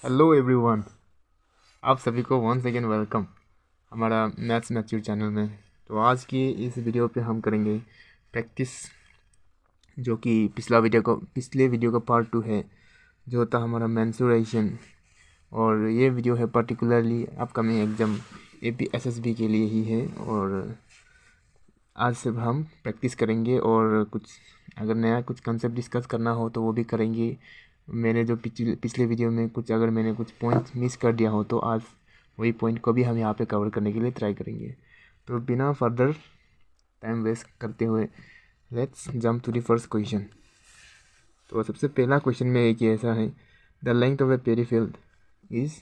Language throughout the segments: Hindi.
हेलो एवरीवन, आप सभी को वंस अगेन वेलकम हमारा मैथ्स मैच्योर चैनल में। तो आज की इस वीडियो पे हम करेंगे प्रैक्टिस, जो कि पिछले वीडियो का पार्ट 2 है, जो होता हमारा मेंसुरेशन। और ये वीडियो है पर्टिकुलरली अपकमिंग एग्ज़ाम APSSB के लिए ही है। और आज से हम प्रैक्टिस करेंगे और कुछ अगर नया कुछ कंसेप्ट डिस्कस करना हो तो वो भी करेंगे। मैंने जो पिछले वीडियो में अगर मैंने कुछ पॉइंट मिस कर दिया हो तो आज वही पॉइंट को भी हम यहाँ पे कवर करने के लिए ट्राई करेंगे। तो बिना फर्दर टाइम वेस्ट करते हुए let's jump to the first question. तो सबसे पहला क्वेश्चन में एक ऐसा है, the length of a paddy field is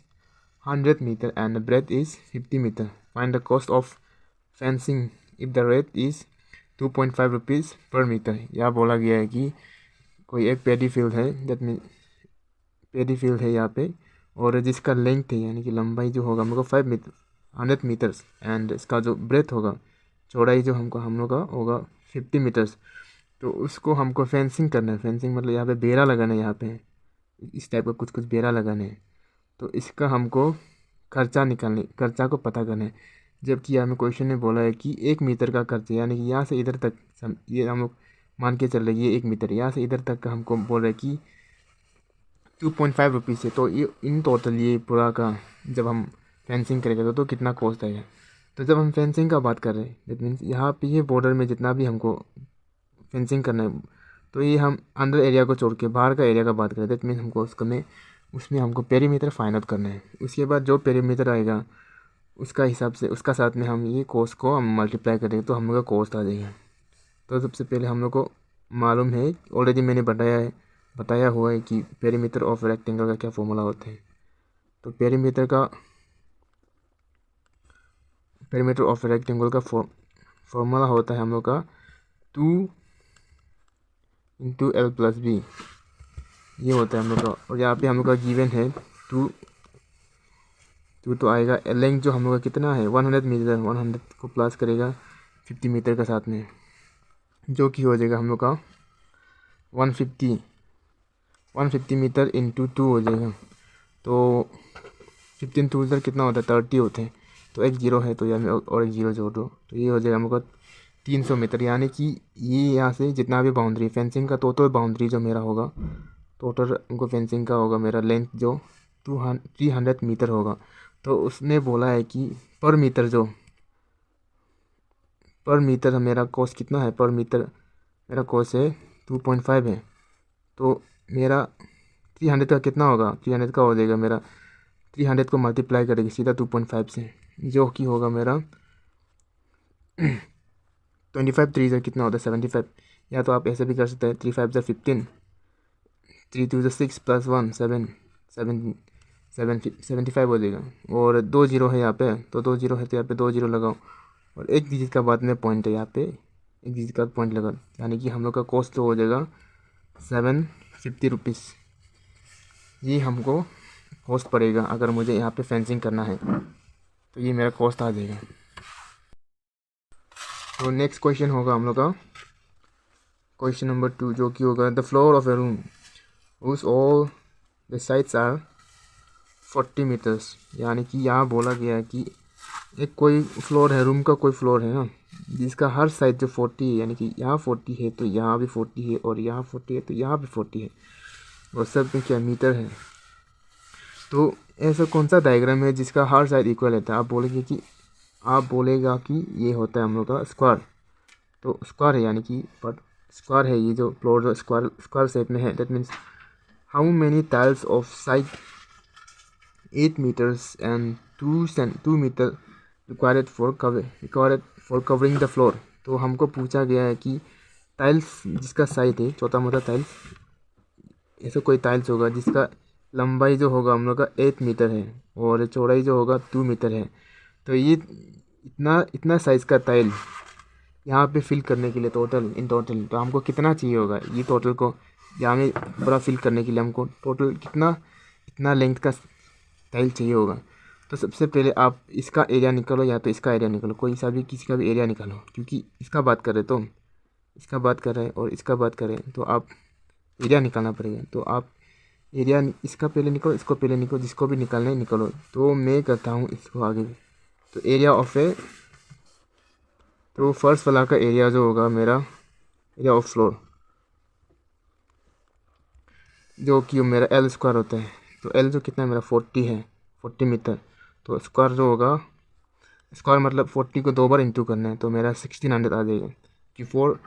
100 metre and the breadth is 50 metre. Find the cost of fencing if the rate is 2.5 rupees per metre. यह बोला गया है कि कोई एक पेडी फील्ड है, दैट मीन पेडी फील्ड है यहाँ पे, और जिसका लेंथ है यानी कि लंबाई जो होगा हमको 100 मीटर्स एंड इसका जो ब्रेथ होगा, चौड़ाई जो हम लोग का होगा 50 मीटर्स। तो उसको हमको फेंसिंग करना है। फेंसिंग मतलब यहाँ पे बेड़ा लगाना है, यहाँ पे इस टाइप का कुछ बेड़ा लगाना है। तो इसका हमको खर्चा को पता करना है। जबकि यहाँ में क्वेश्चन ने बोला है कि 1 मीटर का खर्चा, यानी कि यहाँ से इधर तक ये हम लोग मान के चल रहे हैं, ये 1 मीटर यहाँ से इधर तक का हमको बोल रहे हैं कि 2.5 रुपीज़ है। तो ये इन टोटल ये पूरा का जब हम फेंसिंग करेंगे तो कितना कॉस्ट आएगा। तो जब हम फेंसिंग का बात कर रहे हैं, दैट मीन्स यहाँ पे ये बॉर्डर में जितना भी हमको फेंसिंग करना है, तो ये हम अंदर एरिया को छोड़ के बाहर का एरिया का बात करें, दैट मीन्स हमको उसमें हमको पेरीमीटर फाइंड आउट करना है। उसके बाद जो पेरीमीटर आएगा उसका हिसाब से उसका साथ में हम ये कॉस्ट को हम मल्टीप्लाई करेंगे तो हम लोग का कॉस्ट आ जाएगा। तो सबसे पहले हम लोग को मालूम है, ऑलरेडी मैंने बताया हुआ है कि पेरीमीटर ऑफ रेक्टेंगल का क्या फॉर्मूला होता है। तो पेरीमीटर ऑफ रेक्टेंगल का फॉर्मूला होता है हम लोग का 2 × L + B, ये होता है हम लोग का। और यहाँ पे हम लोग का गिवन है 2 तो आएगा। लेंथ जो हम लोग का कितना है 100 मीटर, 100 को प्लस करेगा 50 मीटर का साथ में, जो कि हो जाएगा हम लोग का 150 मीटर इंटू 2 हो जाएगा। तो 15 टू इधर कितना होता है 30 होते हैं, तो एक जीरो है तो यहाँ और एक जीरो जोड़ दो, तो ये हो जाएगा हम लोग का 300 मीटर। यानी कि ये यहाँ से जितना भी बाउंड्री फेंसिंग का टोटल बाउंड्री जो मेरा होगा, टोटल हमको फेंसिंग का होगा मेरा लेंथ जो 300 मीटर होगा। तो उसने बोला है कि पर मीटर मेरा कॉस्ट कितना है, पर मीटर मेरा कॉस्ट है 2.5 है। तो मेरा 300 का कितना होगा, 300 का हो जाएगा मेरा 300 को मल्टीप्लाई करेंगे सीधा 2.5 से, जो कि होगा मेरा 25 3 से कितना होता है 75। या तो आप ऐसे भी कर सकते हैं 3 5 से 15, 3 2 से 6 + 1 75 हो जाएगा। और 2 जीरो है यहाँ पे, तो 2 जीरो है तो यहाँ पे 2 जीरो लगाओ, और एक डिजिट का बाद में पॉइंट है, यहाँ पे एक डिजिट का पॉइंट लगा, यानी कि हम लोग का कॉस्ट तो हो जाएगा 750 रुपीज़। ये हमको कॉस्ट पड़ेगा अगर मुझे यहाँ पे फेंसिंग करना है, तो ये मेरा कॉस्ट आ जाएगा। तो नेक्स्ट क्वेश्चन होगा हम लोग का क्वेश्चन नंबर 2, जो कि होगा the floor of a room उस all the sides are 40 meters. यानी कि यहाँ बोला गया है कि एक कोई फ्लोर है, रूम का कोई फ्लोर है ना, जिसका हर साइड जो 40 है, यानी कि यहाँ 40 है तो यहाँ भी 40 है, और यहाँ 40 है तो यहाँ भी 40 है, और सब में क्या मीटर है। तो ऐसा कौन सा डायग्राम है जिसका हर साइड इक्वल है। तो आप बोलेगा कि ये होता है हम लोग का स्क्वायर। तो स्क्वायर है, यानी कि पर स्क्वायर है ये जो फ्लोर जो स्क्वायर शेप में है, that means how many tiles of side 8 metres and 2 metre required for covering the floor. तो हमको पूछा गया है कि टाइल्स जिसका साइज है, छोटा मोटा टाइल्स, ऐसा कोई टाइल्स होगा जिसका लंबाई जो होगा हम लोग का 8 मीटर है और चौड़ाई जो होगा 2 मीटर है। तो ये इतना साइज़ का टाइल यहाँ पे फिल करने के लिए इन टोटल तो हमको कितना चाहिए होगा, ये टोटल को यहाँ में पूरा फिल करने के लिए हमको टोटल इतना लेंथ का टाइल चाहिए होगा। तो सबसे पहले आप इसका एरिया निकालो या तो इसका एरिया निकालो, कोई सा भी किसी का भी एरिया निकालो, क्योंकि इसका बात कर रहे तो इसका बात कर रहे हैं और इसका बात कर रहे हैं, तो आप एरिया निकालना पड़ेगा। तो आप एरिया इसका पहले निकलो, इसको पहले निकलो, जिसको भी निकालना है निकलो। तो मैं करता हूँ इसको आगे। तो एरिया ऑफ ए, तो फर्स्ट वाला का एरिया जो होगा मेरा एरिया ऑफ फ्लोर, जो कि मेरा एल स्क्वायर होता है। तो एल जो कितना है मेरा 40 है, 40 मीटर। तो स्क्वायर जो होगा, स्क्वायर मतलब 40 को 2 बार इंटू करना है, तो मेरा 1600 आ जाएगा। कि 4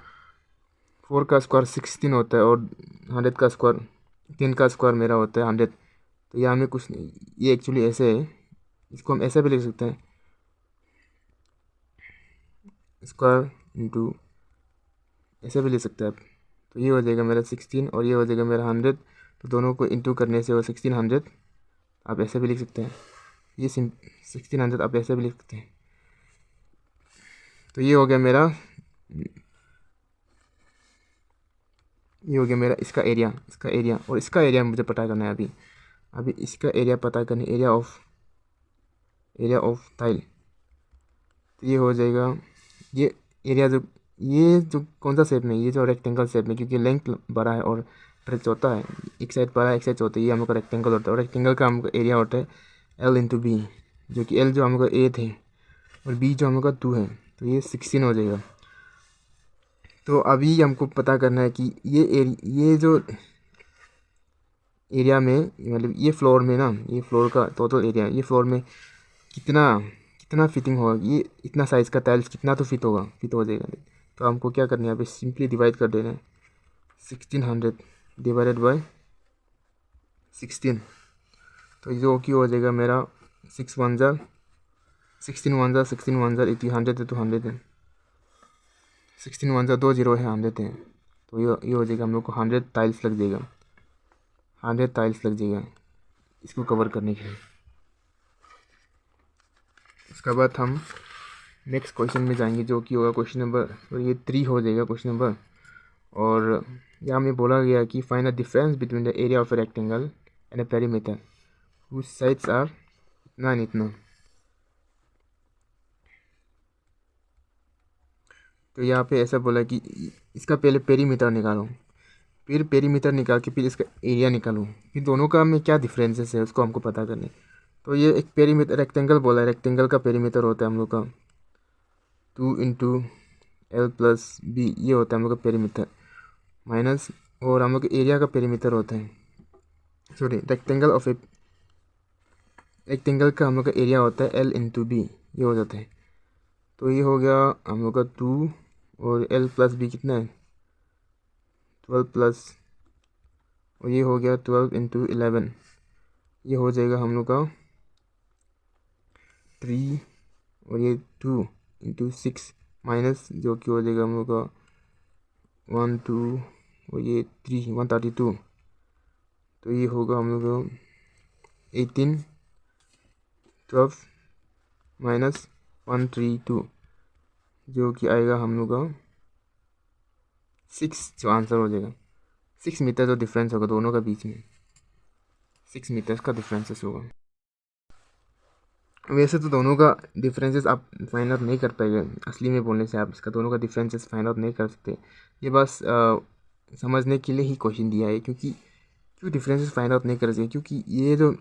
का स्क्वायर 16 होता है, और 100 का स्क्वायर 10 का स्क्वायर मेरा होता है 100। तो यहाँ में कुछ नहीं, ये एक्चुअली ऐसे है, इसको हम ऐसे भी लिख सकते हैं, स्क्वायर इंटू ऐसे भी लिख सकते हैं आप। तो ये हो जाएगा मेरा 16 और ये हो जाएगा मेरा 100। तो दोनों को इंटू करने से वो 1600 आप ऐसे भी लिख सकते हैं। ये 1600 आप ऐसे भी लिख सकते हैं। तो ये हो गया मेरा, ये हो गया मेरा इसका एरिया, इसका एरिया। और इसका एरिया मुझे पता करना है अभी इसका एरिया पता करना है, एरिया ऑफ टाइल। तो ये हो जाएगा, ये एरिया ये जो कौन सा शेप में, ये जो रेक्टेंगल शेप में, क्योंकि लेंथ बड़ा है और ब्रेथ छोटा है, एक साइड बड़ा है एक साइड छोटा है, ये हमको रेक्टेंगल होता है। और रेक्टेंगल का हमको एरिया होता है एल इंटू बी, जो कि एल जो हमको 8 है और बी जो हमको 2 है। तो ये 16 हो जाएगा। तो अभी हमको पता करना है कि ये जो एरिया में, मतलब ये फ्लोर में ना, ये फ्लोर का टोटल एरिया, ये फ्लोर में कितना फिटिंग होगा, ये इतना साइज़ का टाइल्स कितना तो फिट हो जाएगा। तो हमको क्या करना है, यहाँ पे सिंपली डिवाइड कर देना है, 1600 डिवाइडेड बाय 16। तो जो कि हो जाएगा मेरा 16 1 जार 100 है, तो 100 है, 16 1 जार 2 0 है, 100 है। तो ये हो जाएगा हम लोग को 100 टाइल्स लग जाएगा, 100 टाइल्स लग जाएगा इसको कवर करने के लिए। उसके बाद हम नेक्स्ट क्वेश्चन में जाएंगे, जो कि होगा क्वेश्चन नंबर, और ये 3 हो जाएगा क्वेश्चन नंबर। और यहाँ में बोला गया कि find the difference between the area of a rectangle and a perimeter whose sides are इतना एंड इतना। तो यहाँ पे ऐसा बोला कि इसका पहले पेरीमीटर निकालो, फिर पेरीमीटर निकाल के फिर इसका एरिया निकालो, फिर दोनों का में क्या डिफरेंसेस है उसको हमको पता करना है। तो ये एक पेरीमीटर रेक्टेंगल बोला है, रेक्टेंगल का पेरीमीटर होता है हम लोग का 2 इंटू एल प्लस बी, ये होता है हम लोग का पेरीमीटर माइनस, और हम लोग के एरिया का पेरीमीटर होता है, सॉरी रेक्टेंगल का हम लोग का एरिया होता है एल इंटू बी, ये हो जाता है। तो ये हो गया हम लोग का 2 और एल प्लस बी कितना है 12 प्लस, और ये हो गया 12 इंटू 11, ये हो जाएगा हम लोग का 3, और ये 2 इंटू 6 माइनस, जो कि हो जाएगा हम लोग का 1 2 और ये 3 132। तो ये होगा हम लोग का 18 12 माइनस 132, जो कि आएगा हम लोग का 6, जो आंसर हो जाएगा 6 मीटर जो डिफरेंस होगा दोनों का बीच में, 6 मीटर्स का डिफरेंसेस होगा। वैसे तो दोनों का डिफरेंसेस आप फाइंड आउट नहीं कर पाएंगे, असली में बोलने से आप इसका दोनों का डिफरेंसेस फाइंड आउट नहीं कर सकते। ये बस समझने के लिए ही क्वेश्चन दिया है, क्योंकि क्यों डिफरेंसेस फाइंड आउट नहीं कर सकते, क्योंकि ये जो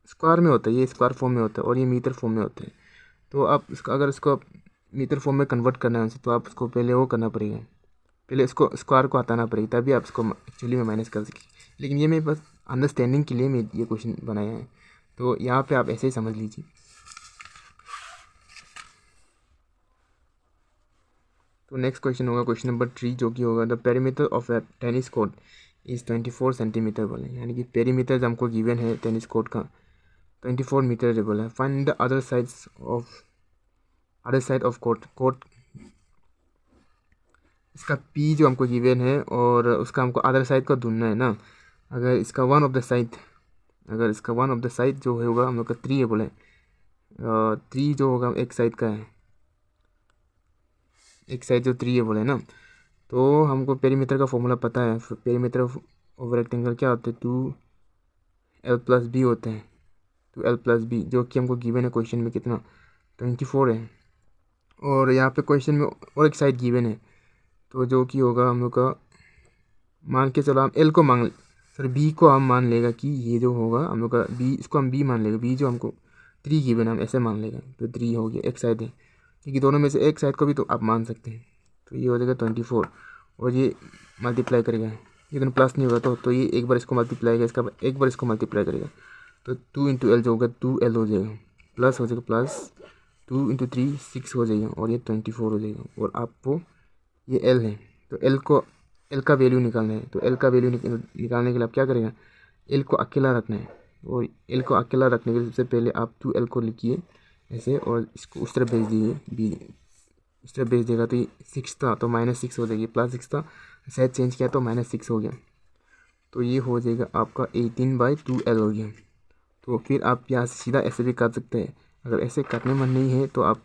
स्क्वायर में होता है, ये स्क्वायर फॉर्म में होता है और ये मीटर फॉर्म में होता है। तो आप इसका अगर इसको मीटर फॉर्म में कन्वर्ट करना है तो आप उसको पहले वो करना पड़ेगा, पहले इसको स्क्वायर को हटाना पड़ेगा, तभी आप इसको एक्चुअली में माइनस कर सकें। लेकिन ये मैं बस अंडरस्टैंडिंग के लिए मैं ये क्वेश्चन बनाया है, तो यहाँ पे आप ऐसे ही समझ लीजिए। तो नेक्स्ट क्वेश्चन होगा क्वेश्चन नंबर 3, जो कि होगा the perimeter of A tennis court is 24 centimetre बोले, यानी कि पेरीमीटर हमको गिवन है टेनिस कोर्ट का 24 मीटर बोला है। Find the other side of court, इसका पी जो हमको गिवन है और उसका हमको अदर साइड का ढूंढना है ना। अगर इसका वन ऑफ द साइड जो होगा हम लोग का 3 है बोले, 3 जो होगा एक साइड का है, एक साइड जो 3 है बोले ना। तो हमको पेरीमीटर का फॉर्मूला पता है, पेरीमीटर ऑफ रेक्टेंगल क्या होते हैं 2l प्लस बी होते हैं, 2l प्लस बी, जो कि हमको गिवन है क्वेश्चन में कितना 24 है। और यहाँ पे क्वेश्चन में और एक साइड गिवन है, तो जो कि होगा हम लोग का, मान के चलो हम एल को सर बी को हम मान लेगा कि ये जो होगा हम लोग का बी, इसको हम बी मान लेगा, बी जो हमको 3 गिवन है हम ऐसे मान लेगा, तो 3 हो गया एक साइड है, क्योंकि दोनों में से एक साइड को भी तो आप मान सकते हैं। तो ये हो जाएगा 24 और ये मल्टीप्लाई करेगा, ये दोनों प्लस नहीं होगा तो ये एक बार इसको मल्टीप्लाई करेगा, इसका एक बार इसको मल्टीप्लाई करेगा, तो 2 इंटू एल जो होगा 2L हो जाएगा, प्लस हो जाएगा प्लस 2 इंटू 3 6 हो जाएगा और ये 24 हो जाएगा। और आपको ये L है तो L का वैल्यू निकालना है, तो L का वैल्यू निकालने के लिए आप क्या करेगा, L को अकेला रखना है, और L को अकेला रखने के लिए सबसे पहले आप 2L को लिखिए ऐसे और इसको उस तरफ भेज दीजिए, बी इस तरफ भेज देगा तो ये 6 था तो -6 हो जाएगी, +6 था शायद चेंज किया तो -6 हो गया, तो ये हो जाएगा आपका 18/2L हो गया। तो फिर आप यहाँ से सीधा ऐसे भी कर सकते हैं, अगर ऐसे करने में नहीं है तो आप,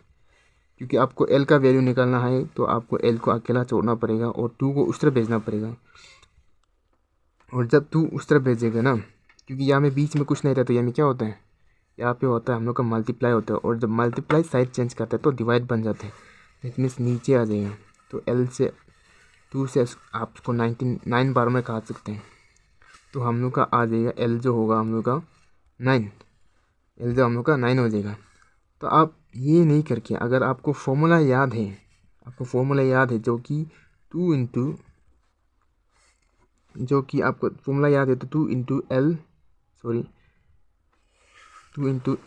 क्योंकि आपको L का वैल्यू निकालना है तो आपको L को अकेला छोड़ना पड़ेगा और 2 को उस तरफ भेजना पड़ेगा, और जब 2 उस तरफ भेजेगा ना, क्योंकि यहाँ में बीच में कुछ नहीं रहता, तो यहाँ में क्या होता है, यहाँ पे होता है हम लोग का मल्टीप्लाई होता है, और जब मल्टीप्लाई साइड चेंज करता है तो डिवाइड बन जाता है, दैट मीन्स नीचे आ जाएगा। तो L से 2 से आपको 9 बार में काट सकते हैं, तो हम लोग का आ जाएगा L जो होगा हम लोग का 9, L जो हम लोग का 9 हो जाएगा। तो आप ये नहीं करके, अगर आपको फॉर्मूला याद है, जो कि 2 इंटू, जो कि आपको फॉर्मूला याद है तो 2 इंटू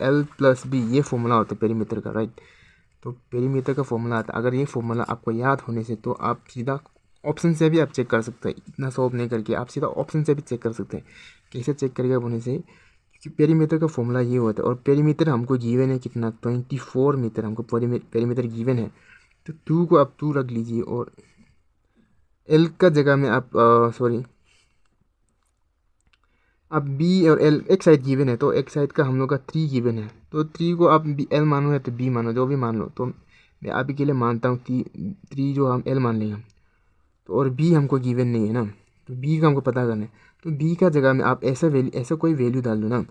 एल प्लस बी, ये फॉर्मूला होता है पेरीमीटर का, राइट। तो पेरीमीटर का फॉर्मूला आता है, अगर ये फॉर्मूला आपको याद होने से तो आप सीधा ऑप्शन से भी आप चेक कर सकते हैं, इतना सॉल्व नहीं करके आप सीधा ऑप्शन से भी चेक कर सकते हैं। कैसे चेक करेगा होने से, क्योंकि पेरीमीटर का फॉर्मूला ये होता है, और पेरीमीटर हमको गिवन है कितना, 24 मीटर हमको पेरीमीटर गिवन है, तो 2 को आप 2 रख लीजिए, और L का जगह में आप अब B और L एक साइड गिवन है, तो एक साइड का हम लोग का 3 गिवन है, तो 3 को आप L मानो या तो B मानो, जो भी मान लो, तो मैं अभी के लिए मानता हूँ 3 जो हम L मान लेंगे, तो और B हमको गिवन नहीं है ना, तो B का हमको पता करना है, तो B का जगह में आप ऐसा कोई वैल्यू डाल दो ना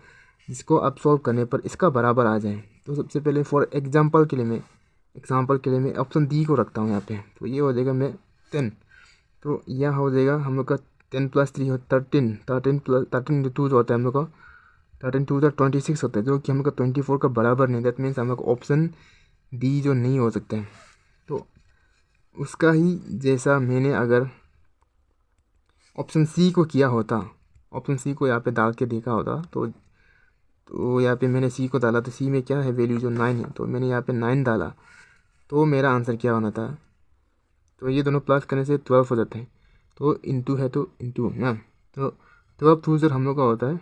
जिसको आप सॉल्व करने पर इसका बराबर आ जाए। तो सबसे पहले फॉर एग्जाम्पल के लिए मैं ऑप्शन D को रखता हूँ यहाँ पे, तो ये हो जाएगा मैं 10, तो यह हो जाएगा हम लोग का 10 + 3 हो 13 इंटू 2 जो होता है हम लोग का 13 2 26 होता है, जो कि हम लोग का 24 का बराबर नहीं, दैट मीन्स हम लोग का ऑप्शन डी जो नहीं हो सकता है। तो उसका ही जैसा मैंने अगर ऑप्शन सी को किया होता, ऑप्शन सी को यहाँ पे डाल के देखा होता, तो यहाँ पे मैंने सी को डाला, तो सी में क्या है वैल्यू जो 9 है, तो मैंने यहाँ पे 9 डाला, तो मेरा आंसर क्या होना था, तो ये दोनों प्लस करने से 12 हो जाते हैं, तो इंटू है तो इंटू ना, तो 12 2 हम लोग का होता है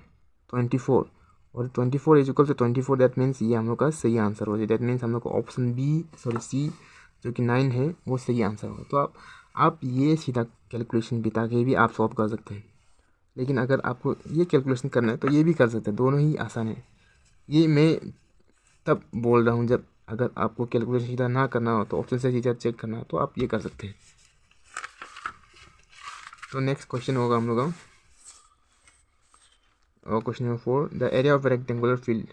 24, और 24 is equal to 24, that means ये हम लोग का सही आंसर हो जाए, दैट मीन्स हम लोग का ऑप्शन सी जो कि 9 है वो सही आंसर होगा। तो आप ये सीधा कैलकुलेशन बिता के भी आप सॉल्व कर सकते हैं, लेकिन अगर आपको ये कैलकुलेशन करना है तो ये भी कर सकते हैं, दोनों ही आसान है। ये मैं तब बोल रहा हूँ जब अगर आपको कैलकुलेशन सीधा ना करना हो तो ऑप्शन से सीधा चेक करना हो तो आप ये कर सकते हैं। तो नेक्स्ट क्वेश्चन होगा हम लोग का, और question number 4, the area of rectangular field.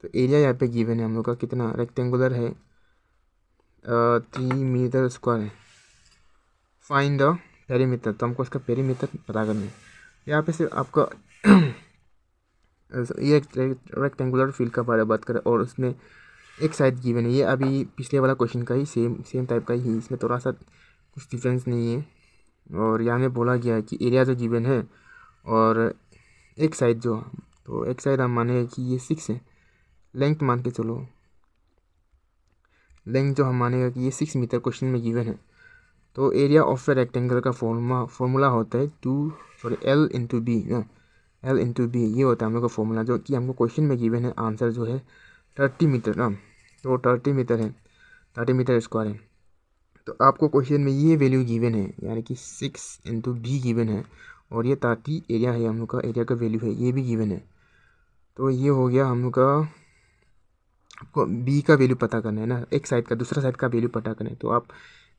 तो एरिया यहाँ पे गिवन है हम लोग का कितना, रेक्टेंगुलर है 3 मीटर स्क्वायर है, फाइंड द पेरीमीटर, तो हमको इसका पेरीमीटर पता करना है। यहाँ पे सिर्फ आपका ये रेक्टेंगुलर फील्ड का बारे में बात करें, और उसमें एक साइड गिवन है, ये अभी पिछले वाला क्वेश्चन का ही सेम टाइप का ही, इसमें थोड़ा सा कुछ डिफरेंस नहीं है। और यहाँ में बोला गया है कि एरिया जो गिवन है और एक साइड जो, तो एक साइड हम माने कि ये 6 है, लेंथ मान के चलो, लेंथ जो हम मानेगा कि ये 6 मीटर क्वेश्चन में गिवन है। तो एरिया ऑफ ए रेक्टेंगल का फॉर्मूला होता है L इंटू बी ना, L इंटू बी ये होता है हम लोग का फॉर्मूला, जो कि हमको क्वेश्चन में गिवन है। आंसर जो है 30 मीटर ना, तो 30 मीटर है, 30 मीटर स्क्वायर है। तो आपको क्वेश्चन में ये वैल्यू गिवन है, यानी कि 6 इंटू बी गिवन है, और ये 30 एरिया है हम लोग का, एरिया का वैल्यू है, ये भी गिवन है। तो ये हो गया हम लोग का, आपको बी का वैल्यू पता करना है ना, एक साइड का दूसरा साइड का वैल्यू पता करना है, तो आप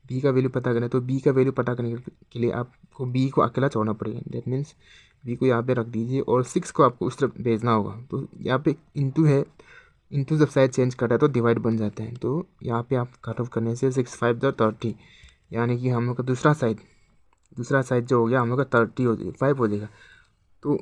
बी का वैल्यू पता करें, तो बी का वैल्यू पता करने के लिए आपको बी को अकेला छोड़ना पड़ेगा, दैट मीन्स बी को यहाँ पे रख दीजिए, और 6 को आपको उस तरफ भेजना होगा। तो यहाँ पे इंटू है, इंटू जब साइड चेंज करता है तो डिवाइड बन जाते हैं, तो यहाँ पे आप कट ऑफ करने से 6 5 30, यानी कि हम लोग का दूसरा साइड जो हो गया हम लोग का 30 हो जाएगा, 5 हो जाएगा, तो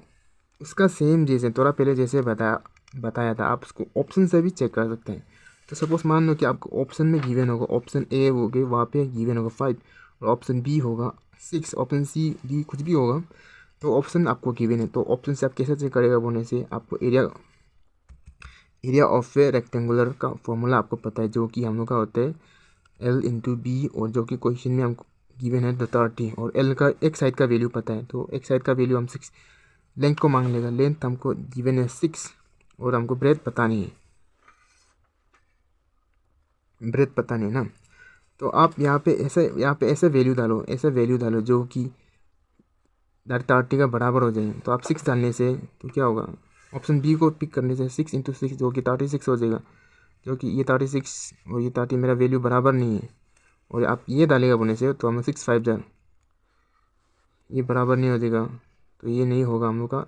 उसका सेम जैसे थोड़ा पहले जैसे बताया था, आप उसको ऑप्शन से भी चेक कर सकते हैं। तो सपोज मान लो कि आपको ऑप्शन में गिवन होगा, ऑप्शन ए हो गए वहाँ पे गिवन होगा 5 और ऑप्शन बी होगा 6, ऑप्शन सी डी कुछ भी होगा, तो ऑप्शन आपको गिवन है। तो ऑप्शन से आप कैसे चेक करेगा बोलने से, आपको एरिया ऑफ ए रेक्टेंगुलर का फॉर्मूला आपको पता है, जो कि हम लोग का होता है L/B, और जो कि क्वेश्चन में हमको गिवन है 30, और L का एक साइड का वैल्यू पता है, तो एक साइड का वैल्यू हम 6, लेंथ को मांग लेगा, लेंथ हमको गिवन है 6 और हमको ब्रेथ पता नहीं है, ब्रेथ पता नहीं ना। तो आप यहाँ पे ऐसे वैल्यू डालो जो कि 30 का बराबर हो जाए। तो आप 6 डालने से तो क्या होगा, ऑप्शन बी को पिक करने से 6 × 6 जो कि 36 हो जाएगा, जो कि ये 36 और ये 30 मेरा वैल्यू बराबर नहीं है। और आप ये डालेगा बोलने से तो हम 6 5 जार ये बराबर नहीं हो जाएगा, तो ये नहीं होगा हम लोग का।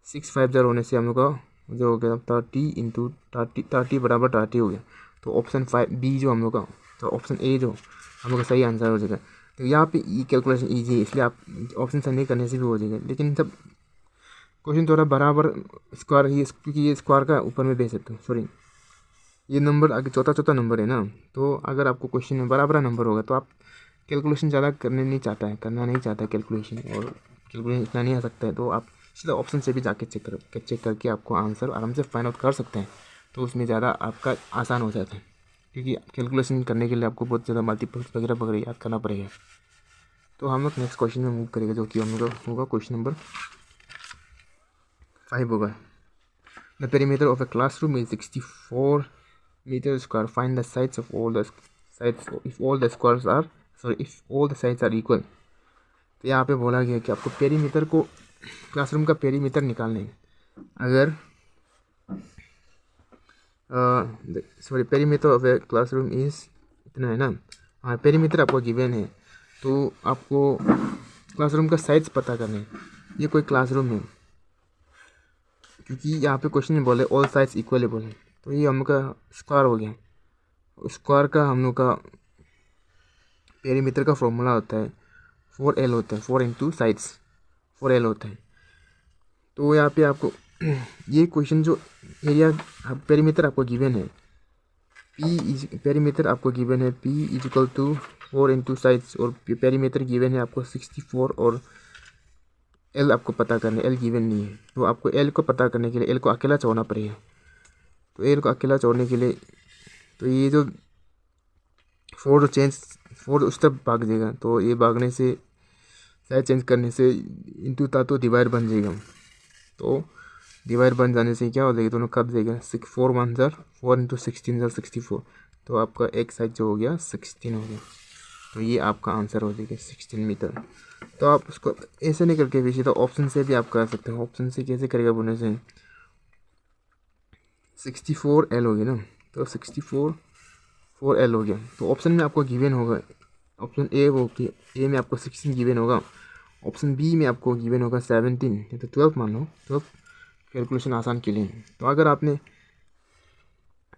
6 5 जार होने से हम लोग का जो हो गया 30 × 30 बराबर 30 हो गया। तो ऑप्शन 5 बी जो हम लोग का, तो ऑप्शन ए जो हम लोग का सही आंसर हो जाएगा। तो यहाँ पे ये कैलकुलेशन ईजी है, इसलिए आप ऑप्शन से नहीं करने से भी हो जाएगा। लेकिन जब क्वेश्चन थोड़ा बराबर स्क्वायर ही, क्योंकि ये स्क्वायर का ऊपर में भेज सकते हो, सॉरी ये नंबर आगे चौथा नंबर है ना, तो अगर आपको क्वेश्चन में बराबर नंबर होगा तो आप कैलकुलेशन ज़्यादा करना नहीं चाहता कैलकुलेशन, और कैलकुलेशन इतना नहीं आ सकता है, तो आप सीधा ऑप्शन से भी जाके चेक करके आपको आंसर आराम से फाइंड आउट कर सकते हैं। तो उसमें ज़्यादा आपका आसान हो जाता है, क्योंकि कैलकुलेशन करने के लिए आपको बहुत ज़्यादा मल्टीपल्स वगैरह याद करना पड़ेगा। तो हम लोग नेक्स्ट क्वेश्चन में मूव करेंगे, जो कि हम लोग होगा क्वेश्चन नंबर 5 होगा। The perimeter of a classroom is 64 meter square. Find the sides of all the sides if all the squares are if all the sides are equal. तो यहाँ पे बोला गया कि आपको पेरीमीटर को, क्लासरूम का पेरीमीटर निकालना है। अगर sorry perimeter of a classroom is इतना है ना, हाँ पेरीमीटर आपको गिवन है, तो आपको क्लासरूम का साइड्स पता करना है। ये कोई क्लासरूम है, क्योंकि यहाँ पे क्वेश्चन में बोले ऑल साइड्स इक्वलेबल है, तो ये हम लोग का स्क्वायर हो गया। स्क्वायर का हम लोग का पेरीमीटर का फॉर्मूला होता है 4L होता है, 4 × साइड्स 4L होता है। तो यहाँ पे आपको ये क्वेश्चन जो एरिया पेरीमीटर आपको गिवन है, पेरीमीटर आपको गिवन है P = 4 × साइड्स, और पेरीमीटर गिवन है आपको 64, और L आपको पता करना है, L गिवन नहीं है। तो आपको L को पता करने के लिए L को अकेला छोड़ना पड़ेगा। तो L को अकेला छोड़ने के लिए तो ये जो 4 उस तरफ भाग जाएगा, तो ये भागने से साइड चेंज करने से इंटू था तो डिवाइड बन जाएगा। तो डिवाइड बन जाने से क्या हो जाएगा, दोनों कट जाएगा। 4 1 जार 4 × 16 = 64, तो आपका एक साइड जो हो गया 16 हो गया। तो ये आपका आंसर हो जाएगा 16 मीटर। तो आप उसको ऐसे नहीं करके भी सीधा ऑप्शन से भी आप कर सकते हो। ऑप्शन से कैसे करेगा बोलने से 64L हो गया ना, तो 4L हो गया। तो ऑप्शन में आपको गिवन होगा, ऑप्शन ए वो कि ए में आपको 16 गिवन होगा, ऑप्शन बी में आपको गिवन होगा 17, तो 12 मान लो, 12 कैलकुलेशन आसान के लिए। तो अगर आपने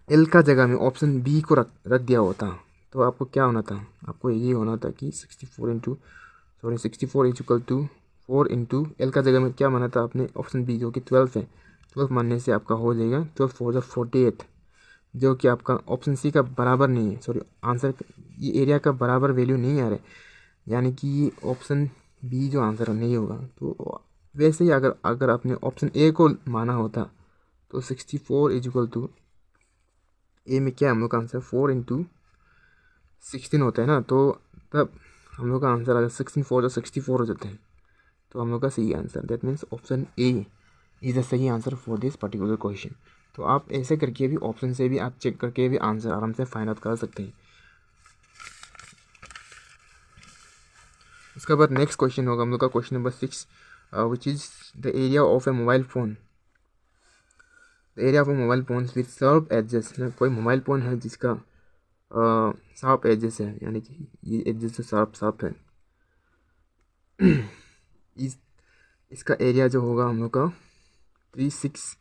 एल का जगह में ऑप्शन बी को रख दिया होता, तो आपको क्या होना था, आपको ये होना था कि 64 = 4 × एल का जगह में क्या माना था आपने, ऑप्शन बी जो कि 12 है, 12 मानने से आपका हो जाएगा 12 4 48, जो कि आपका ऑप्शन सी का बराबर नहीं है। सॉरी आंसर ये एरिया का बराबर वैल्यू नहीं आ रहा है, यानी कि ये ऑप्शन बी जो आंसर नहीं होगा। तो वैसे ही अगर आपने ऑप्शन ए को माना होता, तो 64 = ए में क्या हम लोग का आंसर 4 × 16 होता है ना, तो तब हम लोग का आंसर अगर 16 4 64 हो जाता है, तो हम लोग का सही answer, that means option A is the सही answer for this particular question. तो आप ऐसे करके भी ऑप्शन से भी आप चेक करके भी आंसर आराम से फाइंड आउट कर सकते हैं। उसके बाद नेक्स्ट क्वेश्चन होगा हम लोग का question number 6, which is the area of a mobile phone. The area of a mobile phone with sharp edges. कोई मोबाइल फ़ोन है जिसका शार्प एजेस है, यानी कि ये एजेस शार्प है। इसका एरिया जो होगा हम लोग का 36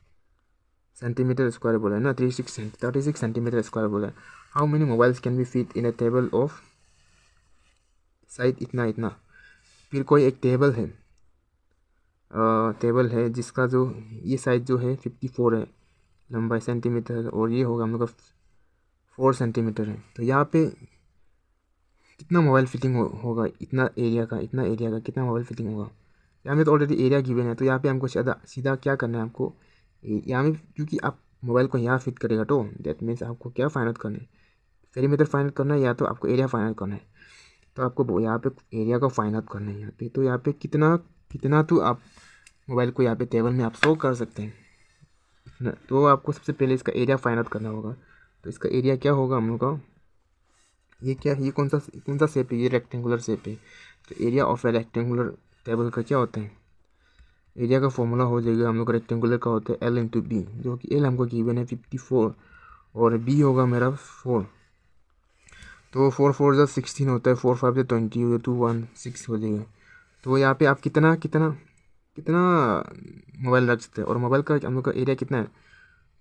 सेंटीमीटर स्क्वायर बोला है ना, 36 सेंटीमीटर स्क्वायर बोला है। How many mobiles can be fit in A table of size इतना। फिर कोई एक टेबल है टेबल है जिसका जो ये साइज जो है 54 है लंबाई सेंटीमीटर, और ये होगा हम लोग का 4 सेंटीमीटर है। तो यहाँ पे कितना मोबाइल फिटिंग होगा, इतना एरिया का कितना मोबाइल फिटिंग होगा। यहाँ में तो ऑलरेडी एरिया गिवन है, तो यहाँ पे हमको सीधा क्या करना है आपको, यहाँ में क्योंकि आप मोबाइल को यहाँ फिट करेगा तो दैट मीन्स आपको क्या फाइंड आउट करना है, पेरीमीटर फाइंड आउट करना है या तो आपको एरिया फाइंड आउट करना है। तो आपको यहाँ पे एरिया को फाइंड आउट करना है यहाँ पे। तो यहाँ पे कितना कितना तो आप मोबाइल को यहाँ पे टेबल में आप शो कर सकते हैं। तो आपको सबसे पहले इसका एरिया फाइंड आउट करना होगा। तो इसका एरिया क्या होगा हम लोग का, ये कौन सा शेप है, ये रेक्टेंगुलर शेप है। तो area of A rectangular table का क्या होता है, एरिया का फॉर्मूला हो जाएगा हम लोग रेक्टेंगुलर का होता है L/B, जो कि L हमको गिवन है 54 और B होगा मेरा 4। तो 4 4 जो 16 होता है, 4 5 जो 20 हो गया, 2 1 6 हो जाएगा। तो यहाँ पे आप कितना कितना कितना मोबाइल रख सकते हैं, और मोबाइल का हम लोग का एरिया कितना है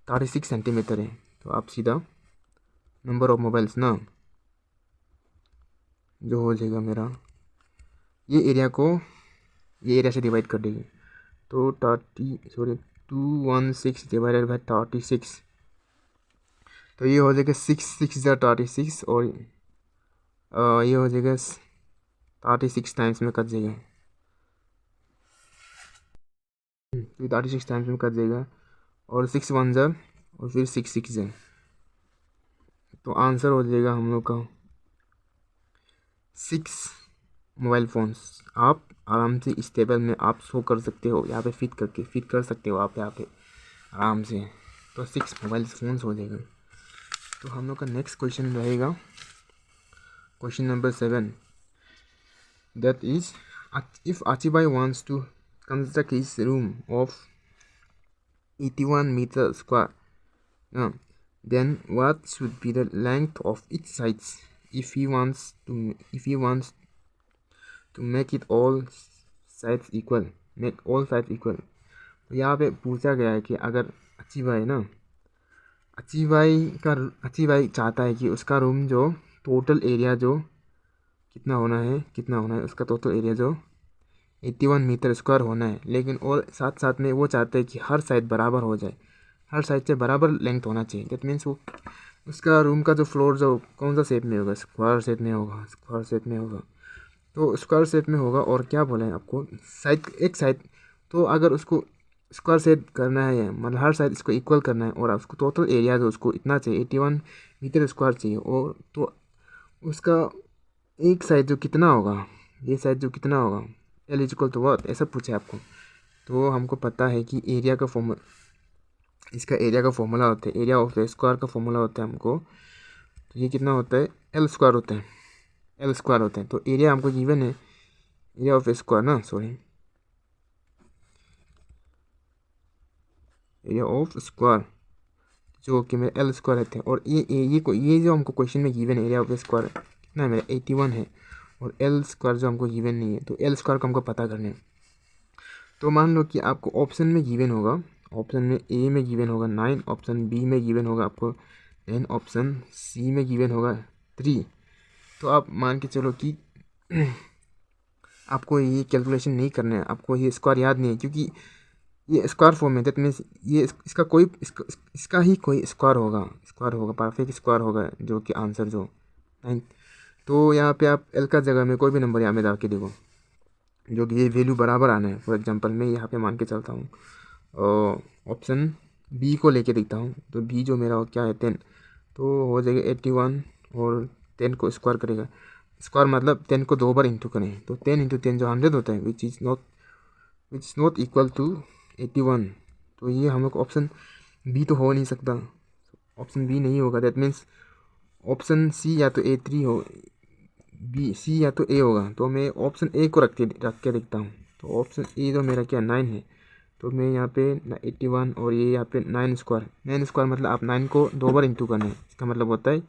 36 सेंटीमीटर है। तो आप सीधा नंबर ऑफ मोबाइल्स ना जो हो जाएगा मेरा, ये एरिया से डिवाइड कर देंगे। तो 216 डिवाइडेड बाई 36, तो ये हो जाएगा 6 6 जा 36, और ये हो जाएगा 36 टाइम्स में कट जाएगा, तो 36 टाइम्स में कट जाएगा, और 6 1 जा और फिर 6 6 जा। तो आंसर हो जाएगा हम लोग का 6 मोबाइल फ़ोन्स आप आराम से इस टेबल में आप शो कर सकते हो, यहाँ पे फिट कर सकते हो आप यहाँ पे आराम से। तो 6 मोबाइल फ़ोन्स हो जाएगा। तो हम लोग का नेक्स्ट क्वेश्चन रहेगा question number 7, that is if आचिबाई wants to construct his room of 81 meter square, then what should be the length of each sides if he wants to make all sides equal. तो यहाँ पे पूछा गया है कि अगर अच्छी भाई चाहता है कि उसका रूम जो टोटल एरिया जो कितना होना है उसका टोटल एरिया जो 81 मीटर स्क्वायर होना है, लेकिन और साथ साथ में वो चाहते हैं कि हर साइड बराबर हो जाए, हर साइड से बराबर लेंथ होना चाहिए। दैट मीन्स वो उसका रूम का जो फ्लोर जो कौन सा शेप में होगा, स्क्वायर शेप में होगा। तो स्क्वायर शेप में होगा, और क्या बोला है आपको एक साइड, तो अगर उसको स्क्वायर शेप करना है मतलब हर साइड इसको इक्वल करना है, और उसको टोटल एरिया जो उसको इतना चाहिए 81 मीटर स्क्वायर चाहिए, और तो उसका एक साइड जो कितना होगा, ये साइड जो कितना होगा L इक्वल टू व्हाट, ऐसा पूछा आपको। तो हमको पता है कि इसका एरिया का फॉर्मूला होता है, एरिया ऑफ द स्क्वायर का फॉर्मूला होता है हमको। तो ये कितना होता है L स्क्वायर होता है। तो एरिया हमको गिवन है, area of square area of square जो कि मेरा L स्क्वायर रहता है, और ये जो हमको क्वेश्चन में गिवन है एरिया ऑफ स्क्वायर कितना है मेरा 81 है, और L स्क्वायर जो हमको गिवन नहीं है, तो L स्क्वायर को हमको पता करना है। तो मान लो कि आपको ऑप्शन में गिवन होगा, ऑप्शन में ए में गिवन होगा 9, ऑप्शन बी में गिवन होगा आपको 10, ऑप्शन सी में गिवन होगा 3। तो आप मान के चलो कि आपको ये कैलकुलेशन नहीं करना है, आपको ये स्क्वायर याद नहीं है, क्योंकि ये स्क्वायर फॉर्म है। दैट मीन्स ये इसका ही कोई स्क्वायर होगा परफेक्ट स्क्वायर होगा, जो कि आंसर जो 9। तो यहाँ पे आप एल का जगह में कोई भी नंबर यहाँ में डाल के देखो, जो कि ये वैल्यू बराबर आना है। फॉर एग्जांपल मैं यहाँ पे मान के चलता हूँ, ऑप्शन बी को लेके देखता हूँ। तो बी जो मेरा क्या है 10, तो हो जाएगा 81, और 10 को स्क्वायर करेगा, स्क्वायर मतलब 10 को 2 बार इंटू करें, तो 10 इंटू 10 जो 100 होता है, which is not equal to 81। तो ये हम लोग ऑप्शन बी तो हो नहीं सकता, ऑप्शन बी नहीं होगा। दैट मीन्स ऑप्शन सी या तो A3 हो, बी सी या तो ए होगा। तो मैं ऑप्शन ए को रख के देखता हूँ। तो ऑप्शन ए जो मेरा क्या 9 है, तो मैं यहाँ पे 81 और ये यहाँ पे 9 स्क्वायर मतलब आप 9 को 2 बार इंटू करना है, इसका मतलब होता है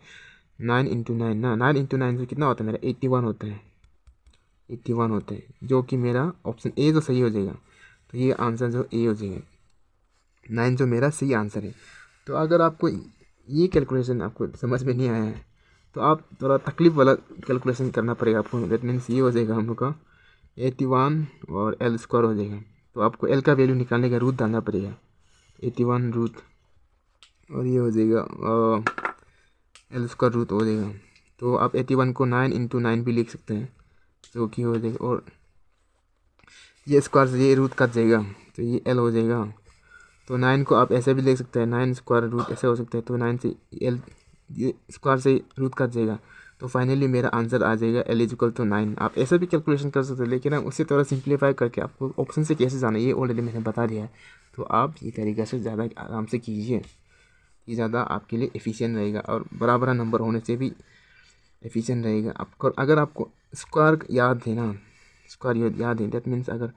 9 इंटू 9 ना, 9 इंटू 9 से कितना होता है मेरा 81 होता है, जो कि मेरा ऑप्शन ए जो सही हो जाएगा। तो ये आंसर जो ए हो जाएगा, 9 जो मेरा सही आंसर है। तो अगर आपको ये कैलकुलेशन आपको समझ में नहीं आया है, तो आप थोड़ा तकलीफ वाला कैलकुलेशन करना पड़ेगा आपको। दैट मीन्स ये हो जाएगा हम लोग का 81 और L स्क्वायर हो जाएगा। तो आपको एल का वैल्यू निकालने का रूट डालना पड़ेगा 81 रूट, और ये हो जाएगा एल उसका रूट हो जाएगा। तो आप 81 को 9 इंटू 9 भी लिख सकते हैं, जो कि हो जाएगा, और ये स्क्वायर से ये रूट कट जाएगा तो ये एल हो जाएगा। तो 9 को आप ऐसे भी लिख सकते हैं, 9 स्क्वायर रूट ऐसे हो सकता है, तो 9 से एल ये स्क्वायर से रूट कट जाएगा। तो फाइनली मेरा आंसर आ जाएगा एल इजिकल टू 9। आप ऐसे भी कैलकुलेशन कर सकते हैं, लेकिन हम उससे थोड़ा सिंप्लीफाई करके आपको ऑप्शन से कैसे जाना है ये ऑलरेडी मैंने बता दिया है। तो आप ये तरीक़ा से ज़्यादा आराम से कीजिए, ये ज़्यादा आपके लिए एफिशिएंट रहेगा, और बड़ा बड़ा नंबर होने से भी एफिशिएंट रहेगा आपको। अगर आपको स्क्वायर याद है ना, स्क्वायर याद है, दैट मीन्स अगर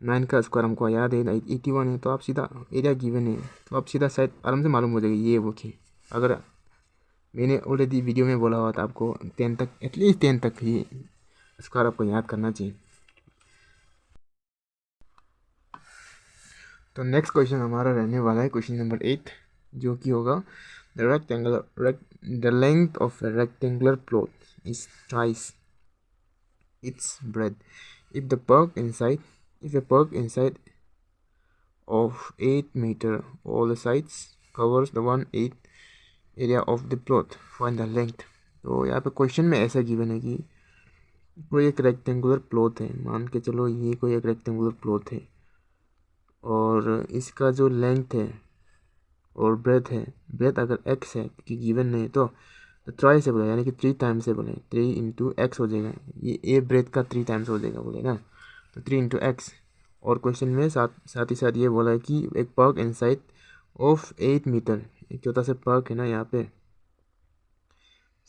9 का स्क्वायर हमको याद है 81 है, तो आप सीधा एरिया गिवन है तो आप सीधा शायद आराम से मालूम हो जाएगा ये वो कि अगर मैंने ऑलरेडी वीडियो में बोला हुआ था आपको 10 तक, एटलीस्ट 10 तक ही स्क्वायर आपको याद करना चाहिए। तो नेक्स्ट क्वेश्चन हमारा रहने वाला है क्वेश्चन नंबर 8, जो कि होगा the length of a rectangular plot is twice its breadth if a park inside of 8 meter all the sides covers the 1/8 area of the plot, find the length। तो यहाँ पे क्वेश्चन में ऐसा गिवन है कि कोई एक रेक्टेंगुलर प्लॉट है, मान के चलो ये कोई एक रेक्टेंगुलर प्लॉट है, और इसका जो लेंथ है और ब्रेथ है, ब्रेथ अगर x है कि गिवन नहीं तो ट्राइस है बोला, यानी कि 3 टाइम्स है बोले, 3 इंटू एक्स हो जाएगा, ये ब्रेथ का 3 टाइम्स हो जाएगा बोले ना, तो 3 इंटू एक्स। और क्वेश्चन में साथ ही साथ ये बोला है कि एक पार्क इनसाइड ऑफ 8 मीटर, एक छोटा सा पार्क है ना यहाँ पे,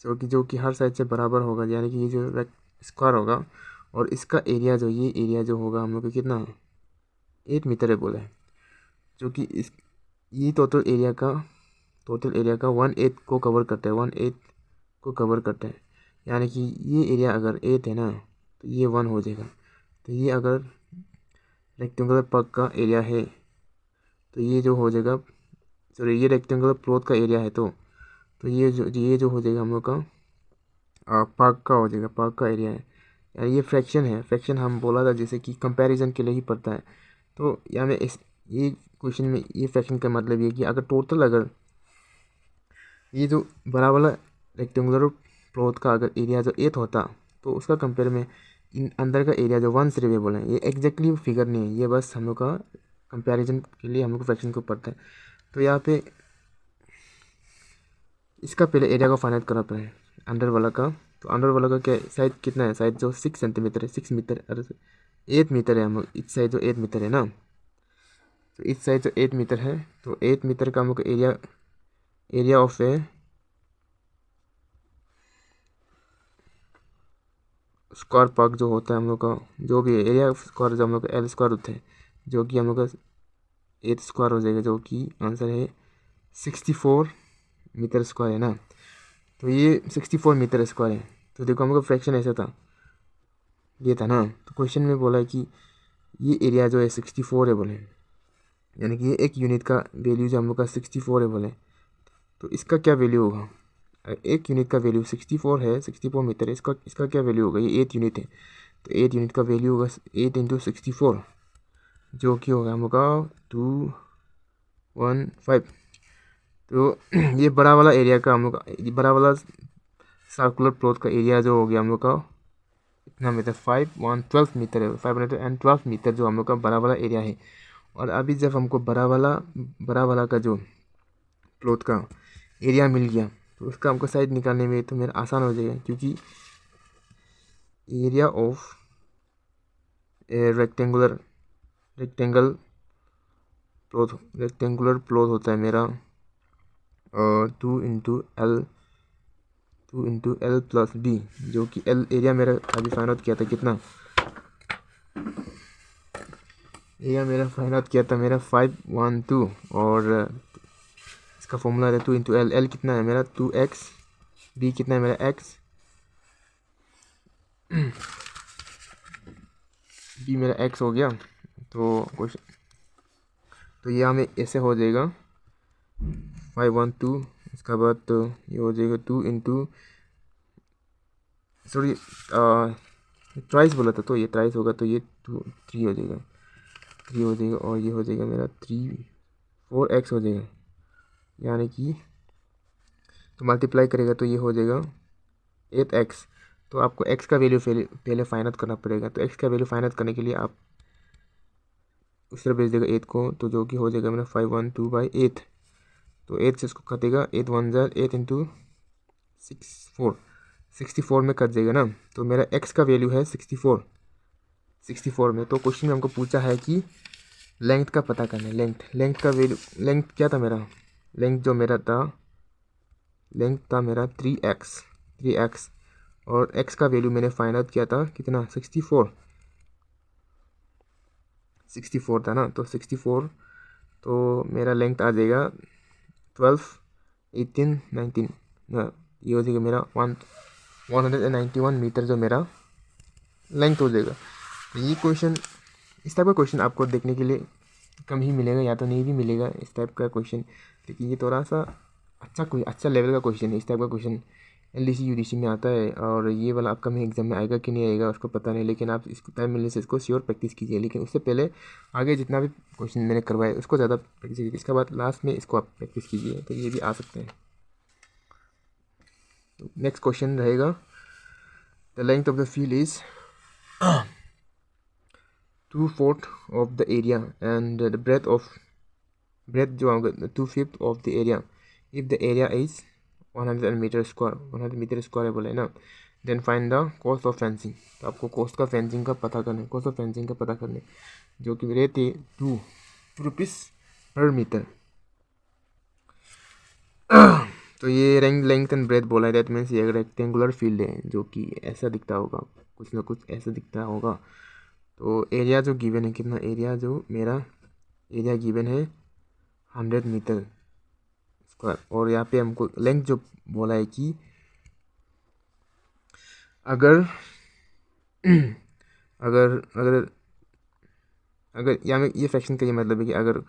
जो कि हर साइड से बराबर होगा, यानी कि ये जो स्क्वायर होगा, और इसका एरिया जो ये एरिया जो होगा हम लोग का कितना 8 मीटर है बोला है, जो कि इस ये टोटल एरिया का 1/8 को कवर करता है, 1/8 को कवर करता है, यानी कि ये एरिया अगर 8 है ना तो ये 1 हो जाएगा। तो ये अगर रेक्टेंगुलर पार्क का एरिया है तो ये जो हो जाएगा, सॉरी ये रेक्टेंगुलर प्लॉट का एरिया है, तो ये जो हो जाएगा हम लोग का पार्क का हो जाएगा, पार्क का एरिया है, यानी ये फ्रैक्शन है, फ्रैक्शन हम बोला था जैसे कि कंपैरिजन के लिए ही पड़ता है। तो यहाँ में ये क्वेश्चन में ये फ्रैक्शन का मतलब ये कि अगर टोटल अगर ये जो बड़ा वाला रेक्टेंगुलर प्लॉट का अगर एरिया जो 8 होता तो उसका कंपेयर में इन अंदर का एरिया जो 1 सिर्फ बोले, ये एग्जैक्टली फिगर नहीं है, ये बस हम लोग का कंपैरिजन के लिए हम लोग को फ्रैक्शन को पड़ता है। तो यहाँ पे इसका पहले एरिया को फाइंड आउट करना पड़ेगा अंडर वाला का। तो अंडर वाला का क्या साइड कितना है, साइड जो 6 सेंटीमीटर है, 6 मीटर, अरे 8 मीटर है, हम लोग इस साइड जो 8 मीटर है ना, तो इस साइड जो 8 मीटर है, तो 8 मीटर का हम लोग area of A square park जो होता है हम लोग का, जो भी एरिया ऑफ स्क्वायर जो हम लोग का एल स्क्वायर होता है, जो कि हम लोग का 8 स्क्वायर हो जाएगा, जो कि आंसर है 64 मीटर स्क्वायर है ना। तो ये 64 मीटर स्क्वायर है। तो देखो हम लोग का फ्रैक्शन ऐसा था, ये था ना, तो क्वेश्चन में बोला है कि ये एरिया जो है 64 है बोले, यानी कि ये एक यूनिट का वैल्यू जो हम लोग का 64 है बोले, तो इसका क्या वैल्यू होगा, एक यूनिट का वैल्यू 64 है, 64 मीटर है, इसका क्या वैल्यू होगा, ये 8 यूनिट है, तो 8 यूनिट का वैल्यू होगा 8 इंटू 64, जो कि होगा हम लोग का 215। तो ये बड़ा वाला एरिया का हम लोग का बड़ा वाला सर्कुलर प्लॉट का एरिया जो हो गया हम लोग का इतना मीटर 512 मीटर है, 512 मीटर जो हम लोग का बड़ा वाला एरिया है। और अभी जब हमको बड़ा वाला का जो प्लॉट का एरिया मिल गया, तो उसका हमको साइड निकालने में तो मेरा आसान हो जाएगा, क्योंकि एरिया ऑफ रेक्टेंगुलर प्लॉट होता है मेरा 2 इंटू एल प्लस बी, जो कि एल एरिया मेरा अभी फाइंड आउट किया था कितना, एरिया मेरा फाइंड आउट किया था मेरा 512, और इसका फॉर्मूला है 2 इंटू एल, एल कितना है मेरा 2x, बी कितना है मेरा x, बी मेरा x हो गया। तो क्वेश्चन तो ये हमें ऐसे हो जाएगा 512, इसका बाद तो ये हो जाएगा 2 इंटू, सॉरी ट्राइस बोला था, तो ये ट्राइस होगा, तो ये 3 हो जाएगा, 3 हो जाएगा और ये हो जाएगा मेरा 4x हो जाएगा, यानी कि तो मल्टीप्लाई करेगा तो ये हो जाएगा 8x। तो आपको x का वैल्यू पहले फाइंड आउट करना पड़ेगा। तो x का वैल्यू फाइंड आउट करने के लिए आप उस तरह भेज देगा 8 को, तो जो कि हो जाएगा मेरा 512/8। तो 8 से इसको कटेगा, 8 1 जार 8 इंटू 64 में कट जाएगा ना। तो मेरा x का वैल्यू है 64 में। तो क्वेश्चन में हमको पूछा है कि लेंथ का पता करना है। लेंथ का वैल्यू, लेंथ क्या था मेरा, लेंथ था मेरा 3x और x का वैल्यू मैंने फाइंड आउट किया था कितना, 64 था ना। तो 64, तो मेरा लेंथ आ जाएगा 12 18 19, ये हो जाएगा मेरा 191 मीटर जो मेरा लेंथ हो जाएगा। ये क्वेश्चन, इस टाइप का क्वेश्चन आपको देखने के लिए कम ही मिलेगा या तो नहीं भी मिलेगा इस टाइप का क्वेश्चन, लेकिन ये थोड़ा सा अच्छा लेवल का क्वेश्चन है। इस टाइप का क्वेश्चन LDC UDC में आता है और ये वाला अपकमिंग एग्जाम में आएगा कि नहीं आएगा उसको पता नहीं, लेकिन आप इसको टाइम मिलने से इसको श्योर प्रैक्टिस कीजिए। लेकिन उससे पहले आगे जितना भी क्वेश्चन मैंने करवाए उसको ज़्यादा प्रैक्टिस कीजिए, इसके बाद लास्ट में इसको आप प्रैक्टिस कीजिए, तो ये भी आ सकते हैं। तो नेक्स्ट क्वेश्चन रहेगा, the length of the field is 2/4 of the area and the breadth जो होगा 2/5 of the area if the area is 100 metre square है बोले ना। Then find the cost of fencing. तो आपको कॉस्ट ऑफ फेंसिंग का पता करना है, जो कि रहते 2 रुपीज़ पर मीटर। तो ये लेंथ एंड ब्रेथ बोला है, दैट मीन्स ये रेक्टेंगुलर फील्ड है जो कि ऐसा दिखता होगा, कुछ ना कुछ ऐसा दिखता होगा। तो एरिया जो गिवन है कितना, एरिया गिवन है 100 मीटर स्क्वायर, और यहाँ पे हमको लेंथ जो बोला है कि अगर यहाँ में ये फ्रैक्शन का ये मतलब है कि अगर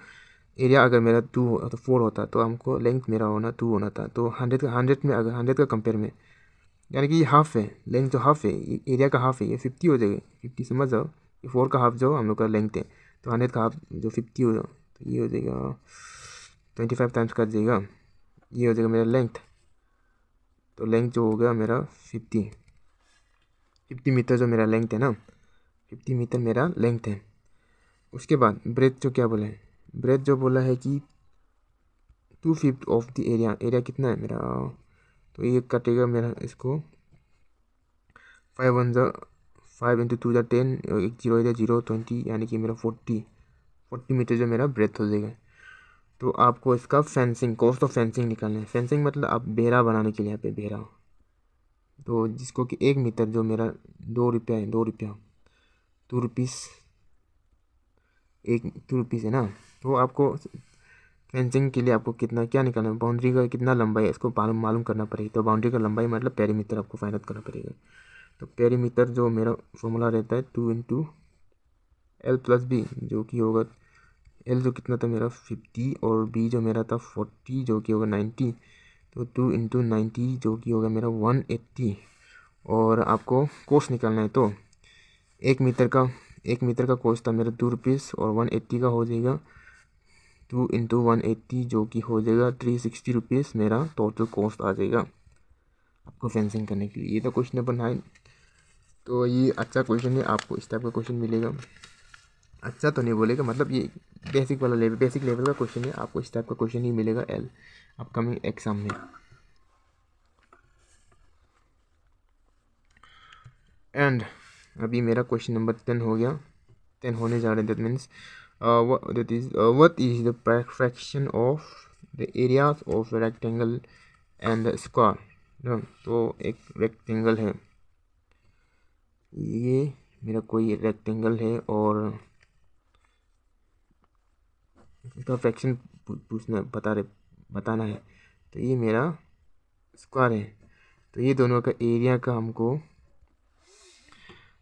एरिया अगर मेरा 2 हो तो 4 होता, तो हमको लेंथ मेरा 2 होना था। तो 100 में, अगर 100 का कंपेयर में, यानी कि ये हाफ है, लेंथ जो हाफ है, एरिया का हाफ है, ये 50 हो जाएगा। 50 समझ जाओ, ये 4 का हाफ जो हम लोग का लेंथ है, तो 100 का हाफ जो 50 हो जाओ, तो ये हो जाएगा 25 टाइम्स कर जाएगा, ये हो जाएगा मेरा लेंथ। तो लेंथ जो हो गया मेरा 50 मीटर जो मेरा लेंथ है ना, 50 मीटर मेरा लेंथ है। उसके बाद ब्रेथ जो क्या बोला है, ब्रेथ जो बोला है कि 2/5 ऑफ द एरिया कितना है मेरा, तो ये कटेगा मेरा इसको 5 1 ज़ा 5 इंटू 2 ज़ा 10, एक जीरो इधर 0 20, यानी कि मेरा 40 मीटर जो मेरा ब्रेथ हो जाएगा। तो आपको इसका कॉस्ट ऑफ फेंसिंग निकालना है। फेंसिंग मतलब आप बेड़ा बनाने के लिए, यहाँ पे बेड़ा, तो जिसको कि 1 मीटर जो मेरा 2 रुपया है, 2 रुपीज़ है ना। तो आपको फेंसिंग के लिए आपको क्या निकालना है, बाउंड्री का कितना लंबाई है इसको मालूम करना पड़ेगा। तो बाउंड्री का लंबाई मतलब पेरीमीटर आपको फाइंड आउट करना पड़ेगा। तो पेरीमीटर जो मेरा फॉर्मूला रहता है 2 इंटू L प्लस बी, जो कि होगा L जो कितना था मेरा 50 और B जो मेरा था 40 जो कि होगा 90। तो 2 इंटू 90 जो कि होगा मेरा 180। और आपको कोस्ट निकालना है, तो 1 मीटर का कोस्ट था मेरा 2 रुपीज़ और 180 का हो जाएगा 2 इंटू 180 जो कि हो जाएगा 360 रुपीज़ मेरा टोटल कॉस्ट आ जाएगा आपको फेंसिंग करने के लिए। ये तो क्वेश्चन नंबर 9। तो ये अच्छा क्वेश्चन है, आपको इस टाइप का क्वेश्चन मिलेगा। अच्छा तो नहीं बोलेगा, मतलब ये बेसिक लेवल का क्वेश्चन है, आपको इस टाइप का क्वेश्चन ही मिलेगा अपकमिंग एग्जाम में। एंड अभी मेरा क्वेश्चन नंबर 10 हो गया, 10 होने जा रहे हैं। That means what is the fraction of the areas of rectangle and square। तो एक रेक्टेंगल है, ये मेरा कोई रेक्टेंगल है और इसका फ्रैक्शन बताना है। तो ये मेरा स्क्वायर है, तो ये दोनों का एरिया का हमको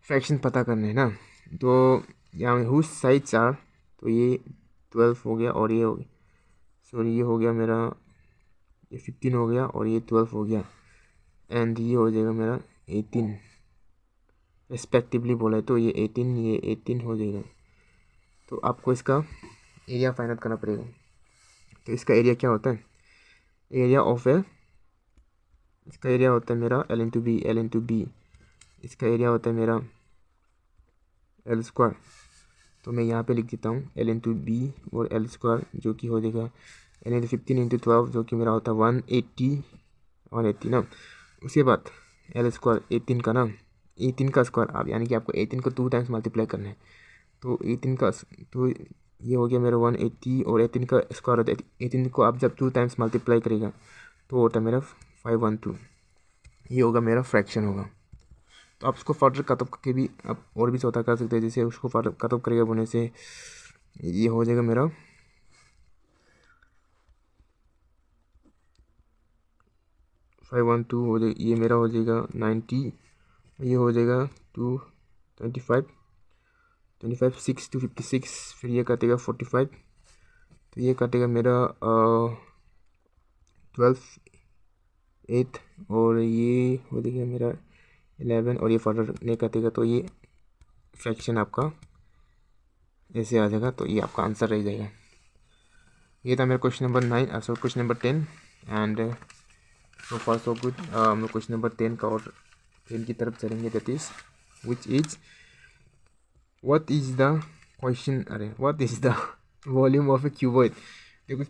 फ्रैक्शन पता करना है ना। तो यहाँ में हुज साइड्स आर, तो ये 12 हो गया और ये हो गया, सॉरी ये हो गया मेरा, ये 15 हो गया और ये 12 हो गया, एंड ये हो जाएगा मेरा 18 रिस्पेक्टिवली बोला है। तो ये 18 हो जाएगा। तो आपको इसका एरिया फाइंड आउट करना पड़ेगा। तो इसका एरिया क्या होता है, एरिया ऑफ ए, इसका एरिया होता है मेरा L/B। इसका एरिया होता है मेरा L²। तो मैं यहाँ पे लिख देता हूँ L/B और L² जो कि हो जाएगा L/15 × 12 जो कि मेरा होता है 180 ना। उसके बाद L² 18 का ना, 18 का स्क्वायर आप यानी कि आपको 18 को 2 टाइम्स मल्टीप्लाई करना है। तो 18 का तो ये हो गया मेरा 180 और 18 का स्क्वायर होता है 18 को आप जब 2 टाइम्स मल्टीप्लाई करेगा तो होता है मेरा 512। ये होगा मेरा फ्रैक्शन होगा। तो आप उसको फर्दर कटअप करके भी आप और भी चौथा कर सकते हैं। जैसे उसको फर्दर कटअप करेगा बोलने से ये हो जाएगा मेरा 512 हो जाएगा, ये मेरा हो जाएगा 90, ये हो जाएगा 25 6 to 56, फिर ये कटेगा 45, तो ये कटेगा मेरा 12 8 और ये हो जाएगा मेरा 11 और ये फर्दर नहीं कटेगा। तो ये फ्रैक्शन आपका ऐसे आ जाएगा। तो ये आपका आंसर रह जाएगा। ये था मेरा question number 9 sorry question number 10 and so far so good. हम लोग क्वेश्चन नंबर 10 का और 10 की तरफ चलेंगे। That is what is the what is the volume of a cuboid. देखो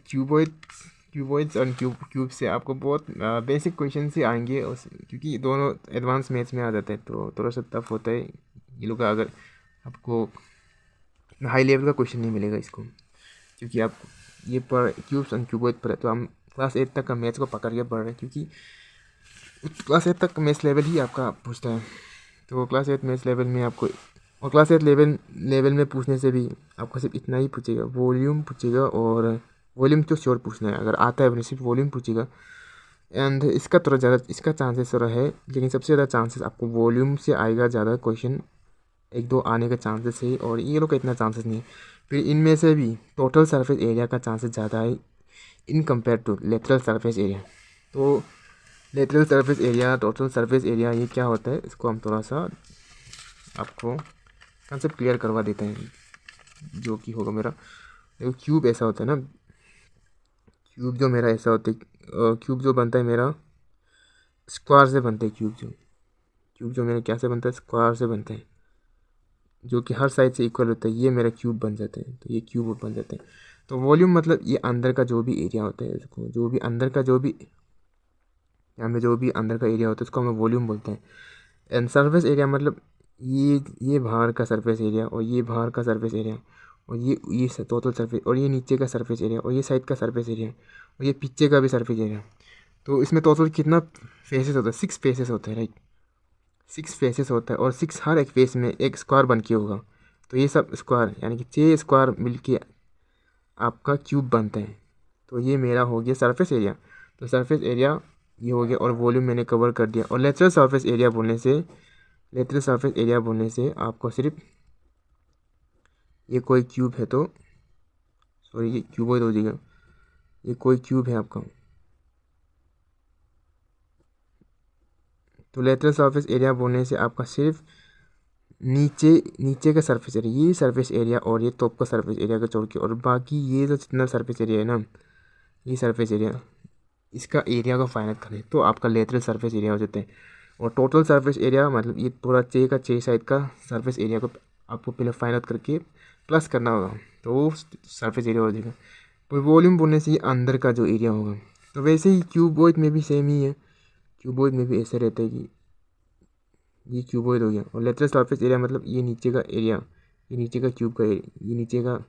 क्यूबॉइड्स और क्यूब से आपको बहुत बेसिक क्वेश्चन से आएंगे क्योंकि दोनों एडवांस मैथ्स में आ जाते हैं तो थोड़ा सा टफ होता है ये लोग का। अगर आपको हाई लेवल का क्वेश्चन नहीं मिलेगा इसको, क्योंकि आप ये पर क्यूब्स और क्यूबॉइड पर है तो हम क्लास 8 तक का मैथ्स को पकड़ के पढ़ रहे हैं, क्योंकि क्लास 8 तक मैथ्स लेवल ही आपका पूछता है। तो क्लास 8 मैथ्स लेवल में आपको और क्लास 8 लेवल में पूछने से भी आपको सिर्फ इतना ही पूछेगा, वॉल्यूम पूछेगा। और वॉल्यूम तो श्योर पूछना है, अगर आता है अपने सिर्फ वॉल्यूम पूछेगा। एंड इसका थोड़ा ज़्यादा इसका चांसेस थोड़ा है, लेकिन सबसे ज़्यादा चांसेस आपको वॉल्यूम से आएगा ज़्यादा क्वेश्चन, 1-2 आने का चांसेस है। और ये लोग का इतना चांसेस नहीं है। फिर इनमें से भी टोटल सरफेस एरिया का चांसेस ज़्यादा है in compare to lateral surface area. तो lateral surface area, total surface area, ये क्या होता है इसको हम थोड़ा सा आपको कंसेप्ट क्लियर करवा देते हैं। जो कि होगा मेरा, देखो क्यूब ऐसा होता है ना, क्यूब जो मेरा ऐसा होता है, क्यूब जो बनता है मेरा स्क्वायर से बनता है। क्यूब जो मेरा क्या से बनता है, स्क्वायर से बनता है, जो कि हर साइड से इक्वल होता है। ये मेरा क्यूब बन जाता है, तो ये क्यूब बन जाते हैं। तो वॉल्यूम मतलब ये अंदर का जो भी एरिया होता है, उसको जो भी अंदर का जो भी यहाँ में जो भी अंदर का एरिया होता है उसको हमें वॉल्यूम बोलते हैं। एंड सरफेस एरिया मतलब ये बाहर का सरफेस एरिया और ये बाहर का सरफेस एरिया और ये टोटल सरफेस और ये नीचे का सरफेस एरिया और ये साइड का सरफेस एरिया और ये पीछे का भी सरफेस एरिया। तो इसमें टोटल कितना फेसेस होता है, 6 फेसेस होते हैं, राइट। 6 फेसेस होता है और 6 हर एक फेस में एक स्क्वायर बन के होगा। तो ये सब स्क्वायर यानी कि 6 स्क्वायर मिलके आपका क्यूब बनता है। तो ये मेरा हो गया सरफेस एरिया। तो सरफेस एरिया ये हो गया और वॉल्यूम मैंने कवर कर दिया। और लेटरल सरफेस एरिया बोलने से आपको सिर्फ ये कोई क्यूब है तो सॉरी ये क्यूबॉइड हो जाएगा, ये कोई क्यूब है आपका। तो लेटरल सरफेस एरिया बोलने से आपका सिर्फ नीचे का सरफेस एरिया, ये सरफेस एरिया और ये टॉप का सरफेस एरिया का छोड़ के, और बाकी ये जो जितना सरफेस एरिया है ना, ये सरफेस एरिया, इसका एरिया को फाइंड आउट करें तो आपका लेटरल सरफेस एरिया हो जाता है। और टोटल सरफेस एरिया मतलब ये पूरा 6 साइड का सरफेस एरिया को आपको पहले फाइंड आउट करके प्लस करना होगा, तो वो सरफेस एरिया हो जाएगा। तो वॉल्यूम बोलने से ये अंदर का जो एरिया होगा। तो वैसे ही क्यूबॉइड में भी सेम ही है, क्यूबॉइड में भी ऐसे रहता है कि ये क्यूबॉइड हो गया। और लेटरल सरफेस एरिया मतलब ये नीचे का एरिया, ये नीचे का क्यूब का ये नीचे का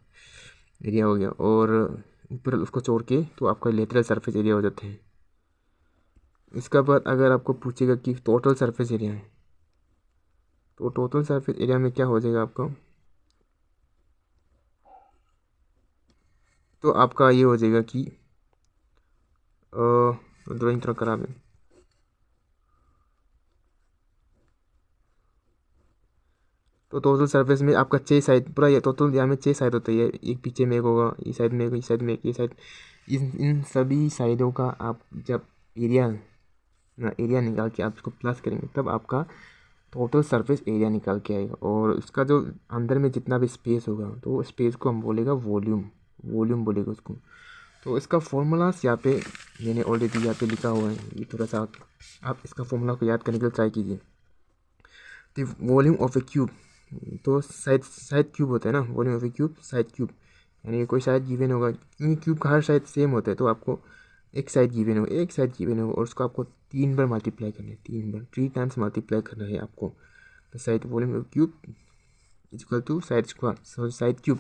एरिया हो गया और ऊपर उसको छोड़ के तो आपका लेटरल सरफेस एरिया हो जाता है। इसका बाद अगर आपको पूछेगा कि टोटल सरफेस एरिया है, तो टोटल सरफेस एरिया में क्या हो जाएगा आपका, तो आपका ये हो जाएगा कि ड्राइंग थोड़ा खराब है। तो टोटल सरफेस में आपका 6 साइड पूरा ये टोटल यहाँ में 6 साइड होता है। एक पीछे में एक होगा, इस साइड में एक, इस साइड में एक, ये साइड, इन सभी साइडों का आप जब एरिया निकाल के आप इसको प्लस करेंगे तब आपका टोटल सरफेस एरिया निकाल के आएगा, और उसका जो अंदर में जितना भी स्पेस होगा तो स्पेस को हम बोलेगा वॉल्यूम, वॉल्यूम बोलेगा उसको। तो इसका फॉर्मूलास यहाँ पे मैंने ऑलरेडी यहाँ पे लिखा हुआ है, ये थोड़ा सा आप इसका फॉर्मूला को याद करने के लिए ट्राई कीजिए। The volume of a cube, तो साइड साइड क्यूब होता है ना, volume of a cube side cube, यानी कोई साइड गिवन होगा, क्योंकि क्यूब का हर साइड सेम होता है, तो आपको एक साइड गिवन होगा, एक साइड गिवन होगा, और उसको आपको 3 बार मल्टीप्लाई करना है, 3 बार, 3 टाइम्स मल्टीप्लाई करना है आपको। तो side volume of cube is equal to side square, so side cube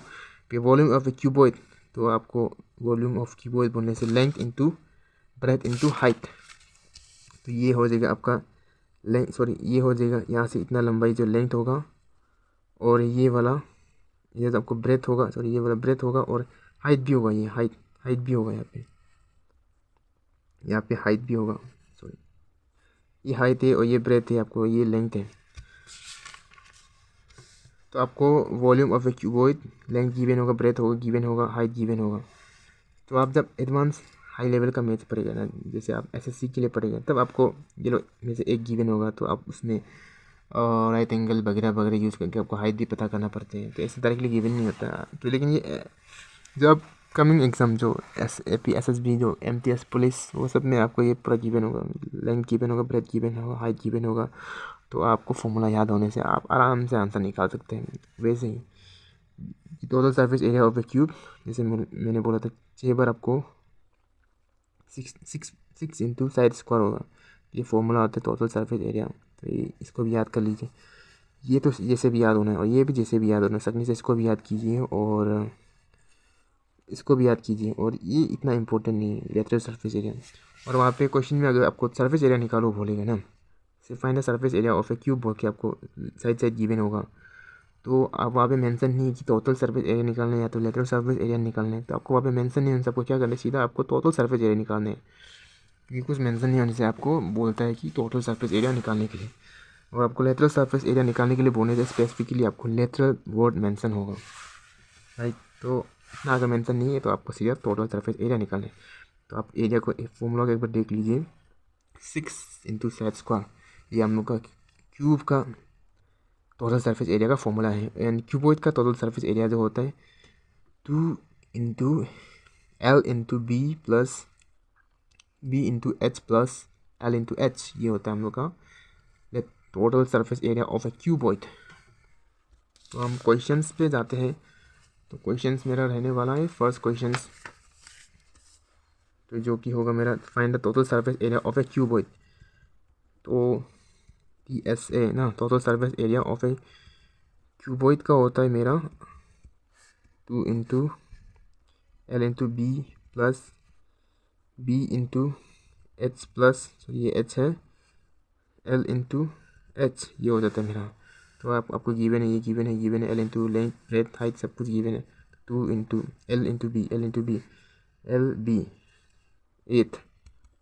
पे वॉल्यूम ऑफ ए क्यूबॉइड, तो आपको वॉल्यूम ऑफ क्यूबॉइड बोलने से length into breadth into height, तो ये हो जाएगा आपका लेंथ, सॉरी ये हो जाएगा यहाँ से इतना लंबाई जो लेंथ होगा, और ये वाला ये तो आपको ब्रेथ होगा, सॉरी ये वाला ब्रेथ होगा, और हाइट भी होगा, ये हाइट भी होगा, यहाँ पे हाइट भी होगा, सॉरी ये हाइट है और ये ब्रेथ है, आपको ये लेंथ है। तो आपको volume of a cuboid length given होगा, ब्रेथ होगा गिवन होगा, हाइट गिवन होगा। तो आप जब एडवांस हाई लेवल का मैथ पढ़ेगा ना, जैसे आप एसएससी के लिए पढ़ेगा, तब आपको ये लो में से एक गिवन होगा, तो आप उसमें राइट एंगल वगैरह वगैरह यूज़ करके आपको हाइट भी पता करना पड़ते हैं, तो ऐसे डायरेक्टली गिवन नहीं होता। तो लेकिन ये जो आप कमिंग एग्ज़ाम जो AP SSB जो MTS पुलिस, वो सब में आपको ये पूरा गिवन होगा, लेंथ गिवन होगा, ब्रेथ गिवन होगा, हाइट गिवन होगा, तो आपको फॉर्मूला याद होने से आप आराम से आंसर निकाल सकते हैं। वैसे ही total surface area of a cube, जैसे मैंने बोला था 6 बार आपको 6 इंटू साइड स्क्वायर होगा, ये फॉर्मूला होता है टोटल सरफेस एरिया। तो ये इसको भी याद कर लीजिए, ये तो जैसे भी याद होना है, और ये भी जैसे भी याद होना है, सकने से इसको भी याद कीजिए और इसको भी याद कीजिए, और ये इतना इंपॉर्टेंट नहीं है लेटरल सरफेस एरिया। और वहाँ पे क्वेश्चन में अगर आपको सरफेस एरिया निकालो बोलेगा ना, सिर्फ find the surface area of a cube बोल के आपको साइड साइड गिवन होगा, तो आप वहाँ पे मेंशन नहीं है कि टोटल सरफेस एरिया निकालना है या तो लेटरल सरफेस एरिया निकालना है, तो आपको वहाँ पे मेंशन नहीं होने से आपको क्या करना है, सीधा आपको टोटल सरफेस एरिया निकालना है, क्योंकि कुछ मेंशन नहीं होने से आपको बोलता है कि टोटल सरफेस एरिया निकालने के लिए। और आपको लेटरल सरफेस एरिया निकालने के लिए बोलने से स्पेसिफिकली आपको लेटरल वर्ड मेंशन होगा, राइट। तो इतना अगर मेंशन नहीं है तो आपको सीधा टोटल सरफेस एरिया निकालना है। तो आप एरिया को फॉर्मूला को एक बार देख लीजिए, 6 इंटू साइड स्क्वायर, ये हम लोग का क्यूब का टोटल सरफेस एरिया का फॉर्मूला है। एंड क्यूबॉइड का टोटल सरफेस एरिया जो होता है 2 into L into B plus B into H plus L into H, ये होता है हम लोग का total surface area of a cuboid. तो हम क्वेश्चंस पे जाते हैं। तो क्वेश्चंस मेरा रहने वाला है फर्स्ट क्वेश्चंस, तो जो कि होगा मेरा find the total surface area of a cuboid. तो TSA ना, total surface area of a cuboid का होता है मेरा 2 into L into B plus B into H plus, ये H है, L इंटू एच, ये हो जाता है मेरा। तो आपको गिवन है, ये गिवन है, गिवन है L into length breadth height सब कुछ गिवन है। 2 into L into B, L into B, L B 8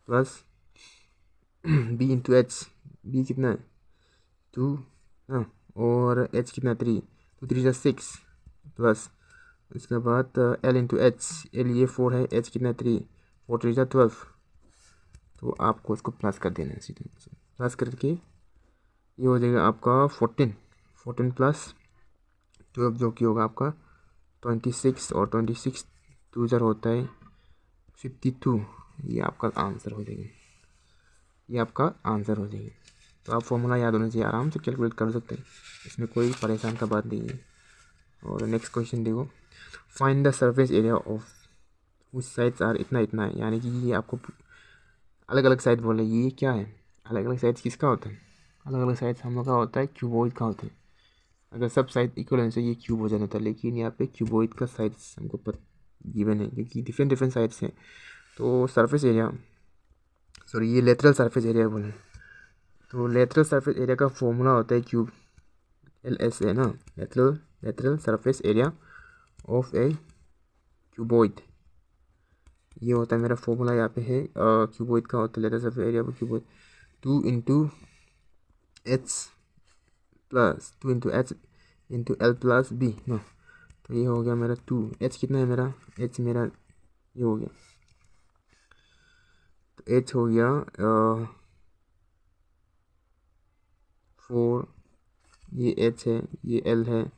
plus B into H, B कितना है 2, हाँ, और H कितना 3, तो 3 6 प्लस उसके बाद L इंटू एच, L ये 4 है, H कितना 3, 4 3 12, तो आपको उसको प्लस कर देना है, सीधे प्लस करके ये हो जाएगा आपका 14 प्लस 12, जो कि होगा आपका 26, और 26 2 ज़र होता है 52, ये आपका आंसर हो जाएगा, ये आपका आंसर हो जाएगा। तो आप फॉर्मूला याद होना चाहिए, आराम से कैलकुलेट कर सकते हैं, इसमें कोई परेशान का बात नहीं है। और नेक्स्ट क्वेश्चन देखो, find the surface area of उस साइड्स आर इतना इतना है, यानी कि ये आपको अलग अलग साइड बोल रहे हैं, ये क्या है, अलग अलग साइड्स किसका होता है, अलग अलग साइड्स हम लोग का होता है क्यूबॉइड का होता है। अगर सब साइड इक्वल होने से ये क्यूब हो जाना था, लेकिन यहाँ पे क्यूबॉइड का साइड्स हमको गिवन है, क्योंकि डिफरेंट डिफरेंट साइड्स हैं। तो सरफेस एरिया, सॉरी ये लेटरल सरफेस एरिया बोले, तो लेटरल सरफेस एरिया का फॉर्मूला होता है क्यूब LSA ना, lateral surface area of a cuboid, ये होता है मेरा फॉर्मूला यहाँ पे है। क्यूबॉइड का होता है lateral surface area of cuboid 2 into H into L plus B ना, तो ये हो गया मेरा 2, H कितना है मेरा, H मेरा ये हो गया, तो H हो गया 4, ये H है, ये L है,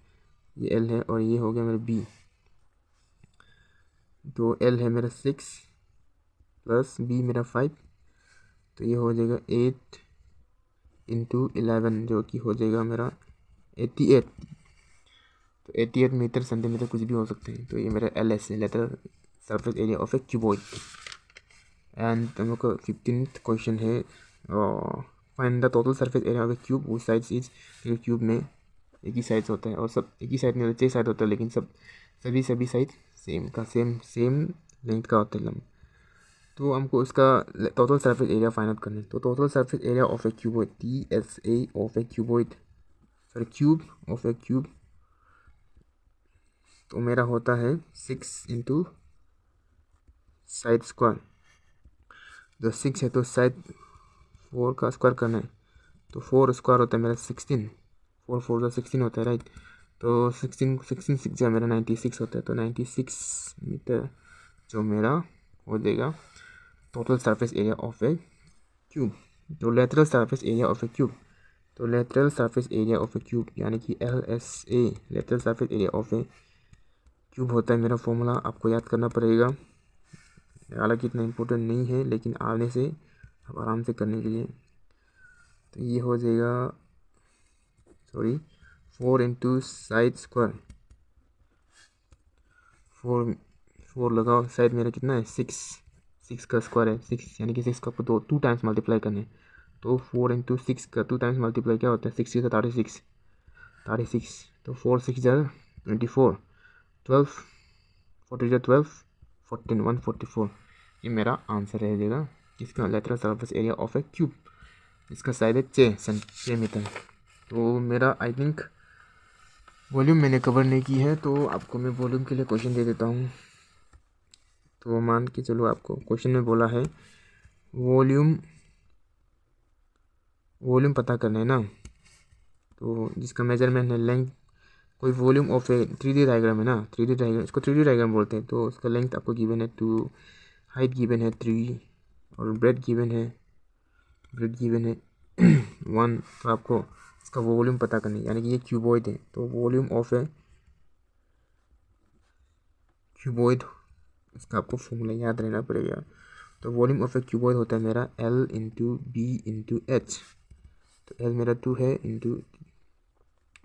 ये L है और ये हो गया मेरा B। तो L है मेरा 6 प्लस B मेरा 5, तो ये हो जाएगा 8 इंटू 11 जो कि हो जाएगा मेरा 88। तो 88 मीटर सेंटीमीटर कुछ भी हो सकते हैं। तो ये मेरा LS है, lateral surface area of a cuboid. And हम लोग का 15th क्वेश्चन है, find the total surface area of a cube वो साइड्स इज। क्यूब में एक ही साइड्स होता है और सब एक ही साइड में 6 साइड होता है, लेकिन सभी साइड सेम लेंथ का होता है लंब। तो हमको उसका total surface area find out करना है। तो total surface area of a cuboid, TSA of a cuboid, sorry cube of a cube, तो मेरा होता है 6 इंटू साइड स्क्वायर। जो 6 है तो साइड 4 का स्क्वायर करना है, तो 4 स्क्वायर होता है मेरा 16, 4 4 16 होता है, राइट। तो 16 6 जो मेरा 96 होता है। तो 96 मीटर जो मेरा हो जाएगा total surface area of a cube. तो lateral surface area of a cube, तो lateral surface area of a cube यानी कि LSA, lateral surface area of a cube होता है मेरा फॉर्मूला। आपको याद करना पड़ेगा, हालांकि इतना इम्पोर्टेंट नहीं है, लेकिन आने से आप आराम से करने के लिए। तो ये हो जाएगा, सॉरी 4 इंटू साइड स्क्वायर, 4 लगाओ, साइड मेरा कितना है 6 का स्क्वायर है 6, यानी कि 6 का आपको 2 टाइम्स मल्टीप्लाई करने हैं। तो 4 इंटू 6 का 2 टाइम्स मल्टीप्लाई क्या होता है, 6 का 36। तो 4 6 जार 24, 12 40 जार 12 14 144। ये मेरा आंसर रह जाएगा इसका lateral surface area of a cube. इसका साइड है 6 मीटर। तो मेरा आई थिंक वॉल्यूम मैंने कवर नहीं की है, तो आपको मैं वॉल्यूम के लिए क्वेश्चन दे देता हूँ। तो मान के चलो, आपको क्वेश्चन में बोला है वॉल्यूम पता करना है ना। तो जिसका मेजरमेंट है लेंथ, कोई volume of A 3D diagram है ना, 3D डायग्राम, इसको 3D डायग्राम बोलते हैं। तो उसका लेंथ आपको गिवन है 2, हाइट गिवन है 3 और ब्रेड गिवन है 1। तो आपको इसका वॉल्यूम पता करनी है, यानी कि ये क्यूबॉइड है। तो वॉल्यूम ऑफ ए क्यूबॉइड, इसका आपको फॉर्मूला याद रहना पड़ेगा। तो वॉल्यूम ऑफ ए क्यूबॉइड होता है मेरा L into B into H। तो L मेरा 2 है इंटू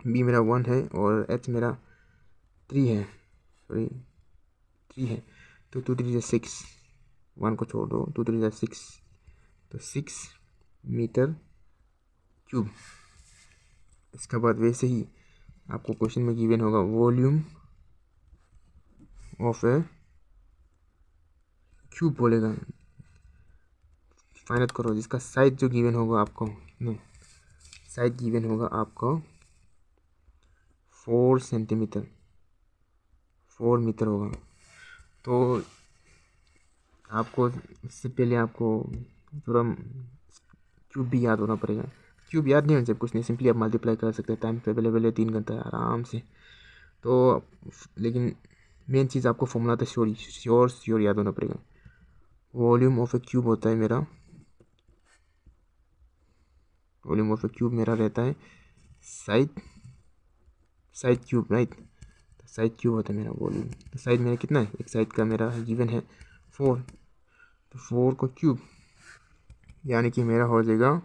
B मेरा 1 है और H मेरा 3 है, सॉरी 3 है। तो 2 3 6, 1 को छोड़ दो, 2 3 6, तो 6 मीटर क्यूब। इसके बाद वैसे ही आपको क्वेश्चन में गिवन होगा वॉल्यूम ऑफ ए क्यूब बोलेगा, फाइंड आउट करो। जिसका साइज जो गिवन होगा आपको, साइज गिवन होगा आपको 4 सेंटीमीटर, 4 मीटर होगा। तो आपको इससे पहले आपको थोड़ा क्यूब भी याद होना पड़ेगा। क्यूब याद नहीं होने से कुछ नहीं, सिंपली आप मल्टीप्लाई कर सकते हैं। टाइम तो अवेलेबल है 3 घंटा है आराम से। तो लेकिन मेन चीज़ आपको फॉर्मूला तो श्योर याद होना पड़ेगा। वॉल्यूम ऑफ ए क्यूब होता है मेरा, वॉल्यूम ऑफ ए क्यूब मेरा रहता है साइड क्यूब, राइट। तो साइड क्यूब होता है मेरा वॉल्यूम। तो साइड मेरा कितना है, एक साइड का मेरा गिवन है 4, तो 4 को क्यूब यानी कि मेरा हो जाएगा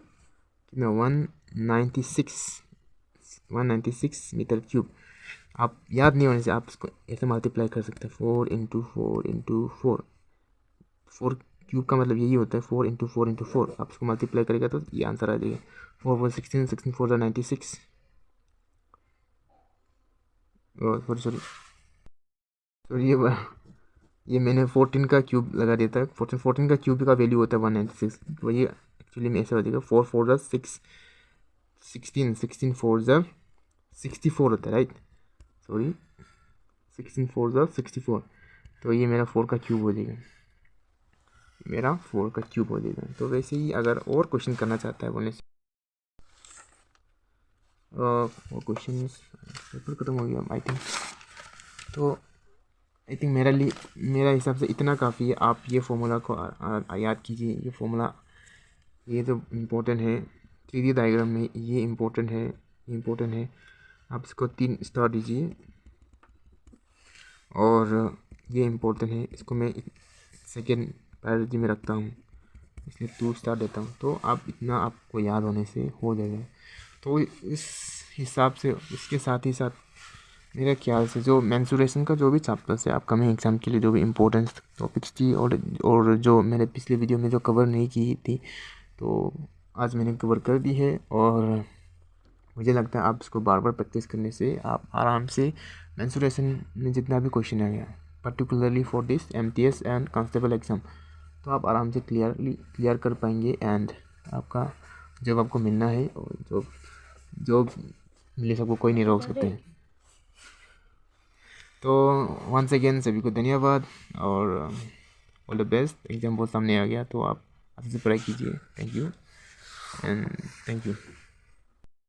कितना 196 मीटर क्यूब। आप याद नहीं होने से आप इसको ऐसे मल्टीप्लाई कर सकते हैं, 4 इंटू 4 इंटू 4। 4 क्यूब का मतलब यही होता है 4 इंटू 4 इंटू 4। आप इसको मल्टीप्लाई करेगा तो ये आंसर आ जाएगा 4 4 16 16 4 96। सॉरी ये मैंने 14 का क्यूब लगा दिया था। 14 का क्यूब का वैल्यू होता है 196। तो ये एक्चुअली में ऐसा हो जाएगा 4 4 6 16 16 4 64 होता है, राइट। सॉरी 16 4 64। तो ये मेरा 4 का क्यूब हो जाएगा, मेरा 4 का क्यूब हो जाएगा। तो वैसे ही अगर और क्वेश्चन करना चाहता है बोलने से और क्वेश्चन पेपर खत्म हो गया आई थिंक। तो आई थिंक मेरा हिसाब से इतना काफ़ी है। आप ये फॉर्मूला को याद कीजिए। ये फॉर्मूला ये तो इम्पोर्टेंट है 3D डायग्राम में ये इम्पोर्टेंट है। आप इसको 3 स्टार दीजिए, और ये इम्पोर्टेंट है, इसको मैं सेकेंड प्रायोरिटी में रखता हूँ, इसलिए 2 स्टार देता हूँ। तो आप इतना आपको याद होने से हो जाएगा। तो इस हिसाब से, इसके साथ ही साथ मेरे ख्याल से जो मेंसुरेशन का जो भी चैप्टर्स है अपकमिंग एग्ज़ाम के लिए, जो भी इम्पोर्टेंस टॉपिक्स थी, और जो मैंने पिछले वीडियो में जो कवर नहीं की थी, तो आज मैंने कवर कर दी है। और मुझे लगता है आप इसको बार बार प्रैक्टिस करने से आप आराम से मेंसुरेशन में जितना भी क्वेश्चन आ गया, particularly for this MTS and constable exam, तो आप आराम से क्लियर कर पाएंगे। एंड आपका जब आपको मिलना है, और जॉब मिले सबको कोई नहीं रोक सकते हैं। तो वंस अगेन सभी को धन्यवाद, और ऑल द बेस्ट। एग्ज़ाम बहुत सामने आ गया, तो आप अच्छे से पढ़ाई कीजिए। Thank you and thank you.